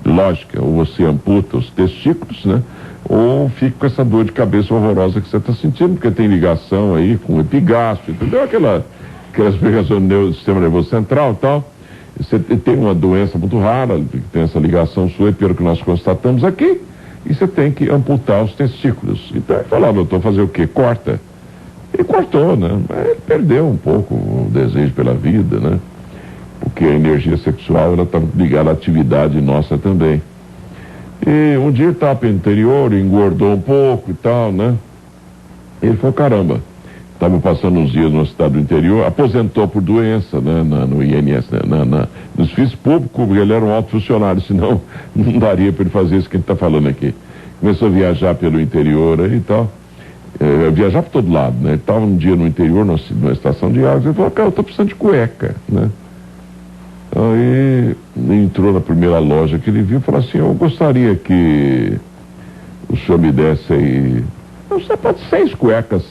lógica, ou você amputa os testículos, né? Ou fica com essa dor de cabeça horrorosa que você está sentindo, porque tem ligação aí com o epigastro, entendeu? Aquela explicação do sistema nervoso central e tal. Você tem uma doença muito rara, que tem essa ligação sua, pelo que nós constatamos aqui, e você tem que amputar os testículos. Então ele falou: "Doutor, fazer o quê? Corta." Ele cortou, né? Mas ele perdeu um pouco o desejo pela vida, né? Porque a energia sexual, ela está ligada à atividade nossa também. E um dia ele estava para o interior, engordou um pouco e tal, né? Ele falou: "Caramba, estava passando uns dias numa cidade do interior, aposentou por doença, né, no INS, né, no serviço público, porque ele era um alto funcionário, senão não daria para ele fazer isso que a gente está falando aqui." Começou a viajar pelo interior aí e tal, viajar para todo lado, né? Ele estava um dia no interior, numa estação de água, ele falou: "Cara, eu estou precisando de cueca, né?" Aí entrou na primeira loja que ele viu e falou assim: "Eu gostaria que o senhor me desse aí, você pode 6 cuecas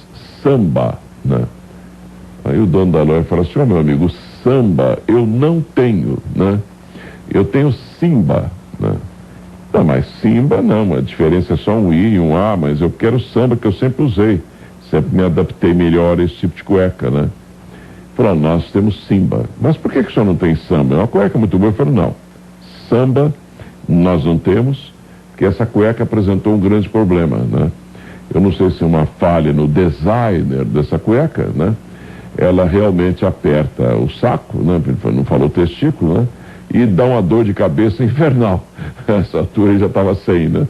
samba, né?" Aí o dono da loja falou assim: "Ó, meu amigo, samba eu não tenho, né? Eu tenho simba, né?" "Não, mas simba não, a diferença é só um I e um A, mas eu quero samba, que eu sempre usei, sempre me adaptei melhor a esse tipo de cueca, né?" Falou: "Nós temos simba." "Mas por que o senhor não tem samba? É uma cueca muito boa." Eu falei: "Não, samba nós não temos, porque essa cueca apresentou um grande problema, né? Eu não sei se é uma falha no designer dessa cueca, né? Ela realmente aperta o saco, né? Não falou testículo, né? E dá uma dor de cabeça infernal." Essa altura ele já estava sem, né?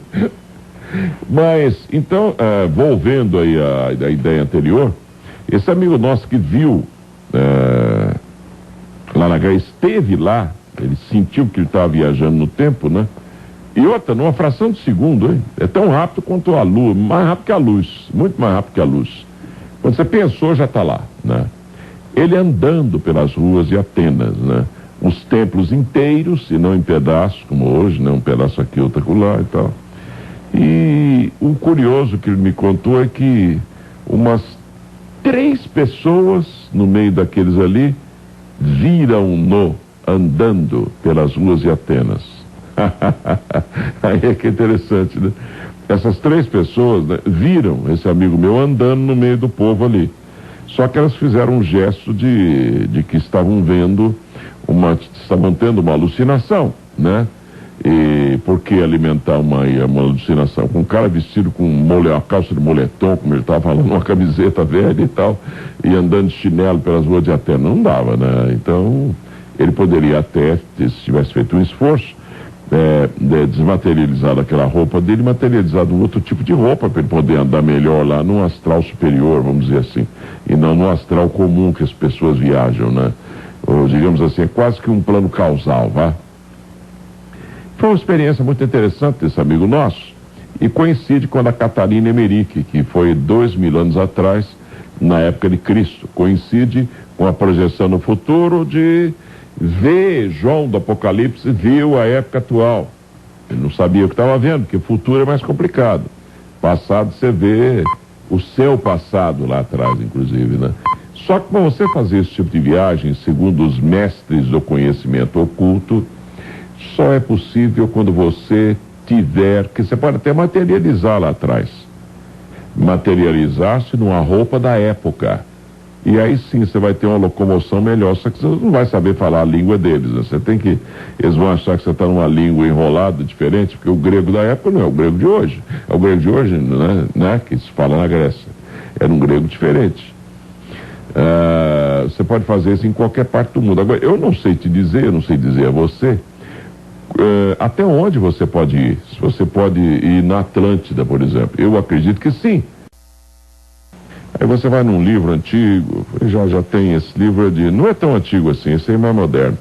Mas, então, volvendo aí a ideia anterior, esse amigo nosso que viu lá na Grécia, esteve lá, ele sentiu que ele estava viajando no tempo, né? E outra, numa fração de segundo, hein? É tão rápido quanto a luz, mais rápido que a luz, muito mais rápido que a luz. Quando você pensou, já está lá, né? Ele andando pelas ruas de Atenas, né? Os templos inteiros, e não em pedaços, como hoje, né? Um pedaço aqui, outro acolá e tal. E o curioso que ele me contou é que umas 3 pessoas no meio daqueles ali viram-no andando pelas ruas de Atenas. Aí é que é interessante, né? Essas 3 pessoas, né, viram esse amigo meu andando no meio do povo ali. Só que elas fizeram um gesto de que estavam tendo uma alucinação, né? E por que alimentar uma alucinação? Com um cara vestido com uma calça de moletom, como ele estava falando, uma camiseta velha e tal, e andando de chinelo pelas ruas de Atenas, não dava, né? Então, ele poderia até, se tivesse feito um esforço, desmaterializado aquela roupa dele, materializado um outro tipo de roupa para ele poder andar melhor lá num astral superior, vamos dizer assim, e não no astral comum que as pessoas viajam, né? Ou, digamos assim, é quase que um plano causal, vá. Foi uma experiência muito interessante desse amigo nosso, e coincide com a da Catarina Emerick, que foi 2000 anos atrás, na época de Cristo. Coincide com a projeção no futuro de ver João do Apocalipse, viu a época atual. Ele não sabia o que estava vendo, porque o futuro é mais complicado. Passado você vê o seu passado lá atrás, inclusive, né? Só que para você fazer esse tipo de viagem, segundo os mestres do conhecimento oculto, só é possível quando você tiver, que você pode até materializar lá atrás, materializar-se numa roupa da época, e aí sim você vai ter uma locomoção melhor, só que você não vai saber falar a língua deles, né? Eles vão achar que você está numa língua enrolada, diferente, porque o grego da época não é o grego de hoje, é o grego de hoje, né? Que se fala na Grécia, era um grego diferente. Você pode fazer isso em qualquer parte do mundo. Agora, eu não sei dizer a você até onde você pode ir. Se você pode ir na Atlântida, por exemplo. Eu acredito que sim. Aí você vai num livro antigo, já tem esse livro não é tão antigo assim, esse aí é mais moderno.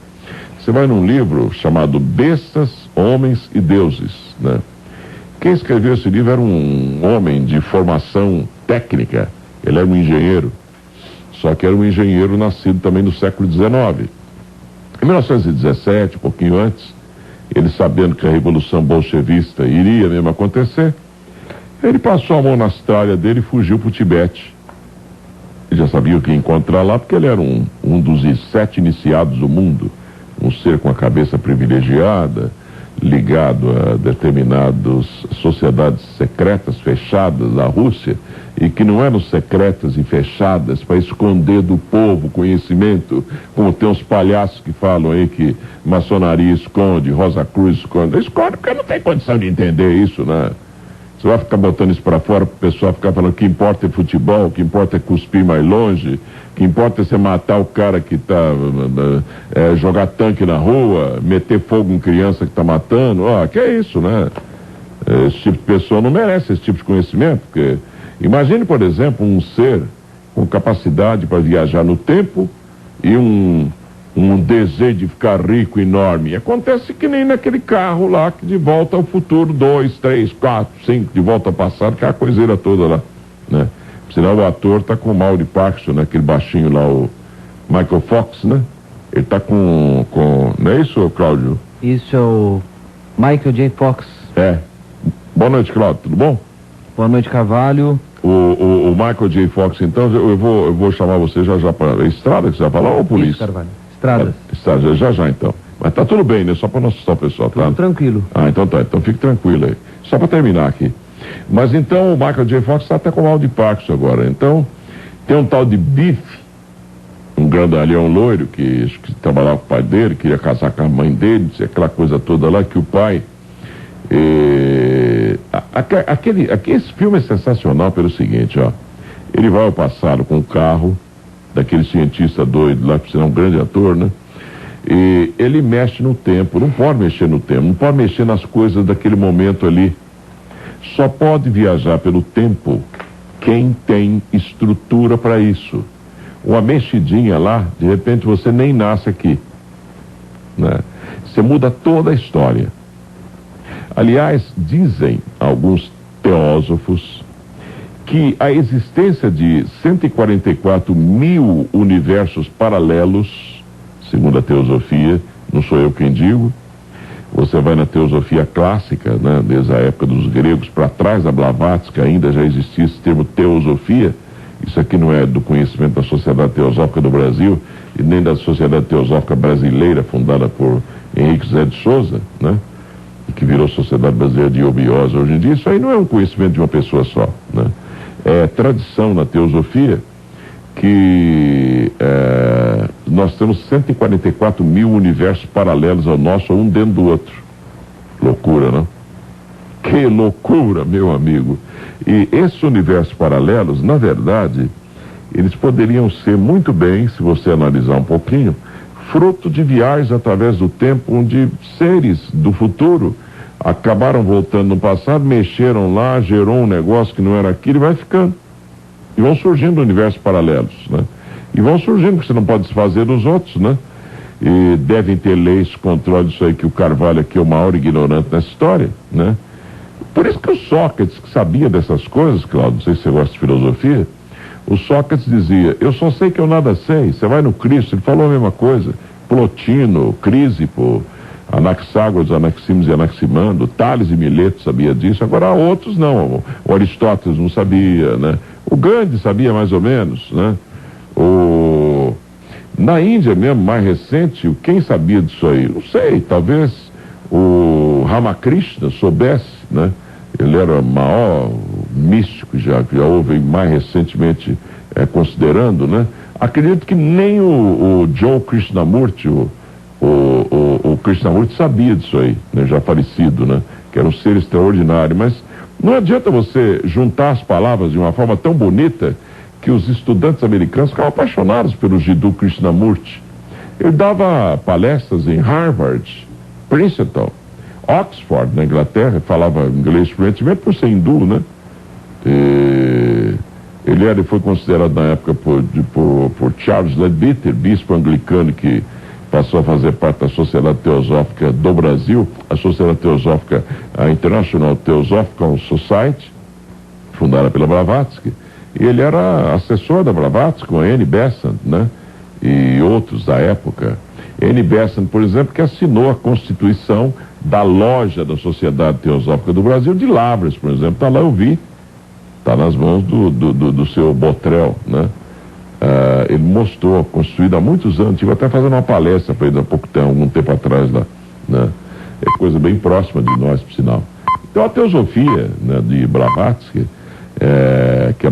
Você vai num livro chamado Bestas, Homens e Deuses, né? Quem escreveu esse livro era um homem de formação técnica, ele era um engenheiro, só que era um engenheiro nascido também no século XIX. Em 1917, um pouquinho antes, ele sabendo que a Revolução Bolchevista iria mesmo acontecer, ele passou a mão na Austrália dele e fugiu para o Tibete. Ele já sabia o que ia encontrar lá, porque ele era um dos 7 iniciados do mundo, um ser com a cabeça privilegiada, ligado a determinadas sociedades secretas fechadas da Rússia, e que não eram secretas e fechadas para esconder do povo conhecimento, como tem uns palhaços que falam aí que maçonaria esconde, Rosa Cruz esconde. Esconde porque não tem condição de entender isso, né? Você vai ficar botando isso para fora para o pessoal ficar falando que importa é futebol, que importa é cuspir mais longe, que importa é você matar o cara que está jogar tanque na rua, meter fogo em criança que está matando. Que é isso, né? Esse tipo de pessoa não merece esse tipo de conhecimento, porque imagine, por exemplo, um ser com capacidade para viajar no tempo e um desejo de ficar rico enorme. Acontece que nem naquele carro lá que de volta ao futuro 2, 3, 4, 5, de volta ao passado, que é a coiseira toda lá, né? Senão o ator tá com o mal de Parkinson, né? Aquele baixinho lá, o Michael Fox, né? Ele tá com não é isso, Cláudio? Isso é o Michael J. Fox. Boa noite, Cláudio, tudo bom? Boa noite, Carvalho. O Michael J. Fox, então, eu vou chamar você já para estrada que você vai falar ou polícia? Isso, Carvalho. Estradas. Estradas, já então. Mas tá tudo bem, né? Só para não assustar o pessoal, tá? Tudo tranquilo. Então tá. Então fique tranquilo aí. Só para terminar aqui. Mas então o Michael J. Fox está até com mal de Parkinson agora. Então, tem um tal de Biff, um grandalhão loiro, que trabalhava com o pai dele, queria casar com a mãe dele, aquela coisa toda lá, que o pai... Esse filme é sensacional pelo seguinte, ó. Ele vai ao passado com o carro daquele cientista doido lá, que será um grande ator, né? E ele mexe no tempo, não pode mexer no tempo, não pode mexer nas coisas daquele momento ali. Só pode viajar pelo tempo quem tem estrutura para isso. Uma mexidinha lá, de repente você nem nasce aqui, né? Você muda toda a história. Aliás, dizem alguns teósofos que a existência de 144 mil universos paralelos, segundo a teosofia, não sou eu quem digo, você vai na teosofia clássica, né, desde a época dos gregos para trás, da Blavatsky, ainda já existia esse termo teosofia. Isso aqui não é do conhecimento da Sociedade Teosófica do Brasil e nem da Sociedade Teosófica Brasileira, fundada por Henrique Zé de Souza, né, que virou Sociedade Brasileira de Obiose hoje em dia. Isso aí não é um conhecimento de uma pessoa só, né? É tradição na teosofia que nós temos 144 mil universos paralelos ao nosso, um dentro do outro. Loucura, não? Que loucura, meu amigo. E esses universos paralelos, na verdade, eles poderiam ser muito bem, se você analisar um pouquinho, fruto de viagens através do tempo, onde seres do futuro acabaram voltando no passado, mexeram lá, gerou um negócio que não era aquilo e vai ficando. E vão surgindo universos paralelos, né? E vão surgindo, porque você não pode desfazer dos outros, né? E devem ter leis que controlam isso aí, que o Carvalho aqui é o maior ignorante nessa história, né? Por isso que o Sócrates, que sabia dessas coisas, Cláudio, não sei se você gosta de filosofia, o Sócrates dizia, eu só sei que eu nada sei. Você vai no Cristo, ele falou a mesma coisa. Plotino, Crísipo, Anaxágoras, Anaximos e Anaximandro, Tales e Mileto sabia disso, agora outros não. O Aristóteles não sabia, né? O Gandhi sabia mais ou menos, né? Na Índia mesmo, mais recente, quem sabia disso aí? Não sei, talvez o Ramakrishna soubesse, né? Ele era o maior místico já houve mais recentemente, considerando, né? Acredito que nem o Joe Krishnamurti, o Krishnamurti sabia disso aí, né? Já falecido, né? Que era um ser extraordinário, mas não adianta você juntar as palavras de uma forma tão bonita que os estudantes americanos ficavam apaixonados pelo Jiddu Krishnamurti. Ele dava palestras em Harvard, Princeton, Oxford, na Inglaterra, falava inglês fluentemente por ser hindu, né? Ele foi considerado na época por Charles Leadbeater, bispo anglicano que passou a fazer parte da Sociedade Teosófica do Brasil, a Sociedade Teosófica, a International Theosophical Society, fundada pela Blavatsky. E ele era assessor da Blavatsky, com a Annie Besant, né? E outros da época. Annie Besant, por exemplo, que assinou a Constituição da Loja da Sociedade Teosófica do Brasil, de Lavras, por exemplo. Está lá, eu vi. Está nas mãos do seu Botrel, né? Ele mostrou, construído há muitos anos, tive até fazendo uma palestra para ele há pouco tempo, algum tempo atrás lá, né? É coisa bem próxima de nós, por sinal. Então a teosofia, né, de Blavatsky, que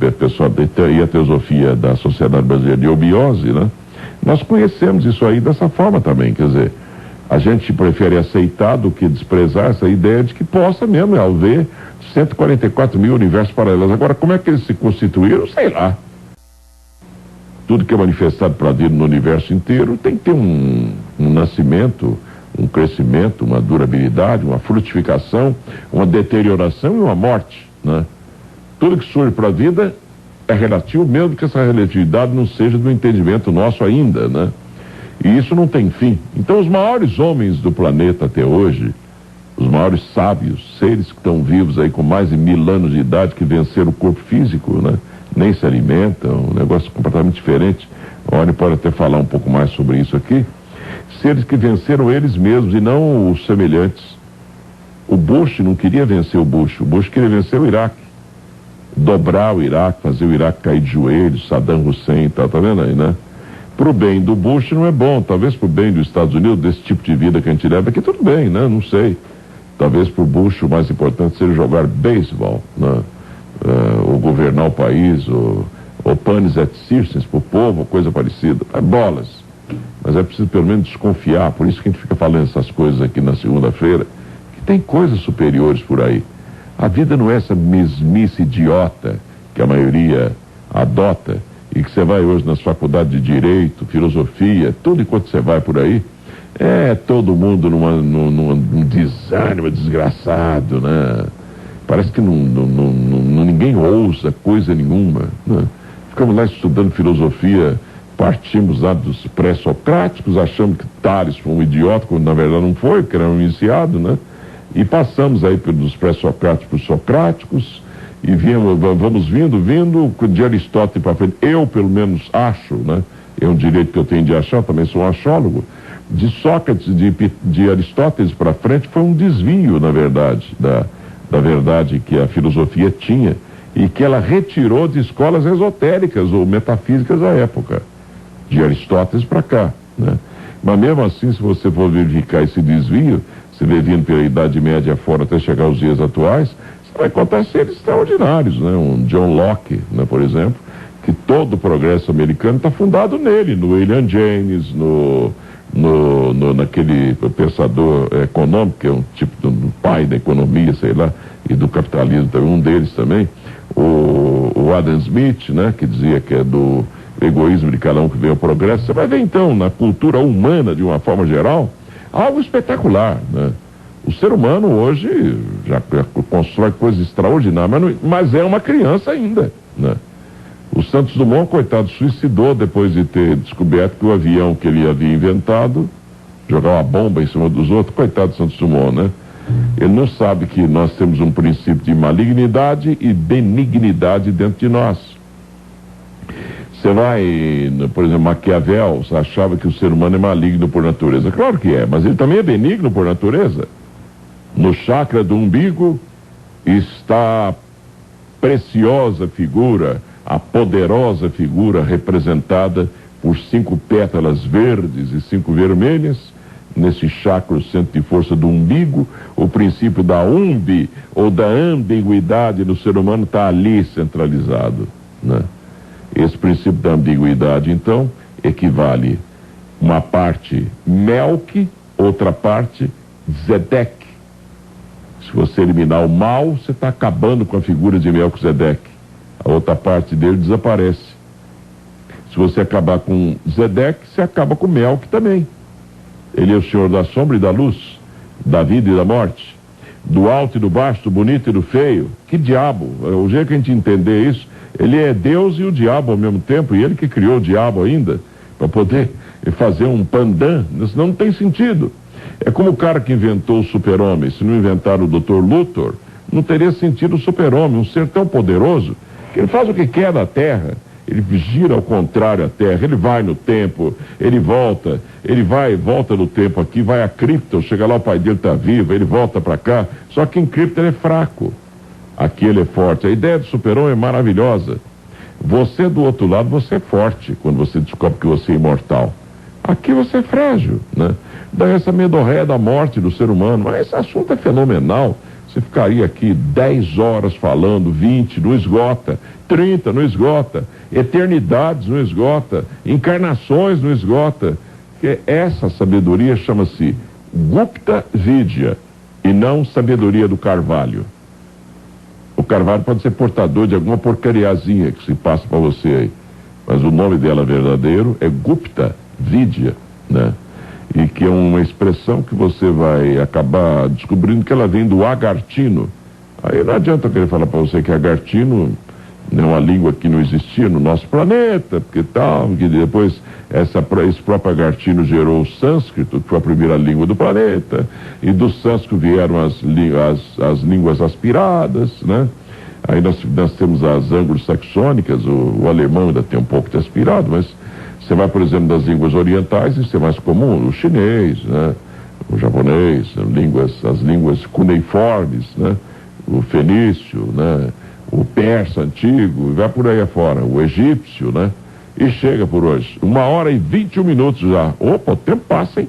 é pessoal, e a teosofia da Sociedade Brasileira de Obiose, né? Nós conhecemos isso aí dessa forma também, quer dizer, a gente prefere aceitar do que desprezar essa ideia de que possa mesmo haver 144 mil universos paralelos. Agora, como é que eles se constituíram? Sei lá. Tudo que é manifestado para Deus no universo inteiro tem que ter um nascimento, um crescimento, uma durabilidade, uma frutificação, uma deterioração e uma morte, né? Tudo que surge para a vida é relativo, mesmo que essa relatividade não seja do entendimento nosso ainda, né? E isso não tem fim. Então os maiores homens do planeta até hoje, os maiores sábios, seres que estão vivos aí com mais de 1000 anos de idade, que venceram o corpo físico, né? Nem se alimentam, um negócio completamente diferente. A Oni pode até falar um pouco mais sobre isso aqui. Seres que venceram eles mesmos e não os semelhantes. O Bush não queria vencer o Bush queria vencer o Iraque. Dobrar o Iraque, fazer o Iraque cair de joelhos, Saddam Hussein e tal, tá vendo aí, né? Pro bem do Bush não é bom, talvez pro bem dos Estados Unidos, desse tipo de vida que a gente leva aqui, tudo bem, né? Não sei. Talvez pro Bush o mais importante seja jogar beisebol, né? Ou governar o país, ou panis et circens pro povo, coisa parecida. É bolas. Mas é preciso pelo menos desconfiar, por isso que a gente fica falando essas coisas aqui na segunda-feira, que tem coisas superiores por aí. A vida não é essa mesmice idiota que a maioria adota e que você vai hoje nas faculdades de Direito, Filosofia, tudo enquanto você vai por aí, todo mundo num desânimo desgraçado, né? Parece que ninguém ousa coisa nenhuma, né? Ficamos lá estudando filosofia, partimos lá dos pré-socráticos, achamos que Tales foi um idiota, quando na verdade não foi, porque era um iniciado, né? E passamos aí pelos pré-socráticos para os socráticos, e vamos vindo, de Aristóteles para frente, eu pelo menos acho, né? É um direito que eu tenho de achar, também sou um achólogo, de Sócrates, de Aristóteles para frente, foi um desvio, na verdade, da verdade que a filosofia tinha, e que ela retirou de escolas esotéricas ou metafísicas da época, de Aristóteles para cá, né? Mas mesmo assim, se você for verificar esse desvio, você vê vindo pela Idade Média fora até chegar aos dias atuais, você vai encontrar seres extraordinários, né? Um John Locke, né, por exemplo, que todo o progresso americano está fundado nele, no William James, naquele pensador econômico, que é um tipo do pai da economia, sei lá, e do capitalismo também, um deles também, o Adam Smith, né, que dizia que é do egoísmo de cada um que vem ao progresso. Você vai ver então, na cultura humana, de uma forma geral, algo espetacular, né? O ser humano hoje já constrói coisas extraordinárias, mas é uma criança ainda, né? O Santos Dumont, coitado, suicidou depois de ter descoberto que o avião que ele havia inventado jogava uma bomba em cima dos outros. Coitado do Santos Dumont, né? Ele não sabe que nós temos um princípio de malignidade e benignidade dentro de nós. Você vai, por exemplo, Maquiavel achava que o ser humano é maligno por natureza. Claro que é, mas ele também é benigno por natureza. No chakra do umbigo está a preciosa figura, a poderosa figura representada por 5 pétalas verdes e 5 vermelhas. Nesse chakra, o centro de força do umbigo, o princípio da umbi ou da ambiguidade no ser humano está ali centralizado, né? Esse princípio da ambiguidade, então, equivale uma parte Melk, outra parte Zedek. Se você eliminar o mal, você está acabando com a figura de Melquisedeque. A outra parte dele desaparece. Se você acabar com Zedeque, você acaba com Melk também. Ele é o senhor da sombra e da luz, da vida e da morte, do alto e do baixo, do bonito e do feio. Que diabo? O jeito que a gente entender isso, ele é Deus e o diabo ao mesmo tempo, e ele que criou o diabo ainda, para poder fazer um pandan, senão não tem sentido. É como o cara que inventou o super-homem. Se não inventar o Dr. Luthor, não teria sentido o super-homem, um ser tão poderoso, que ele faz o que quer na Terra. Ele gira ao contrário a Terra, ele vai no tempo, ele volta, volta no tempo aqui, vai a Krypton, chega lá, o pai dele está vivo, ele volta para cá, só que em Krypton ele é fraco, aqui ele é forte. A ideia do super-homem é maravilhosa. Você do outro lado, você é forte, quando você descobre que você é imortal. Aqui você é frágil, né? Daí essa medorréia da morte do ser humano, mas esse assunto é fenomenal. Você ficaria aqui 10 horas falando, 20, não esgota, 30, não esgota, eternidades não esgota, encarnações não esgota. Que essa sabedoria chama-se Gupta Vidya e não sabedoria do Carvalho. O Carvalho pode ser portador de alguma porcariazinha que se passa para você aí, mas o nome dela verdadeiro é Gupta Vidya, né? E que é uma expressão que você vai acabar descobrindo que ela vem do agartino. Aí não adianta eu querer falar para você que agartino é uma língua que não existia no nosso planeta, porque tal, que depois esse próprio agartino gerou o sânscrito, que foi a primeira língua do planeta, e do sânscrito vieram as línguas aspiradas, né? Aí nós temos as anglo-saxônicas, o alemão ainda tem um pouco de aspirado, mas você vai, por exemplo, das línguas orientais, isso é mais comum, o chinês, né? O japonês, as línguas cuneiformes, né? O fenício, né? O persa antigo, e vai por aí afora, o egípcio, né? E chega por hoje. 1h e 21 minutos já. Opa, o tempo passa, hein?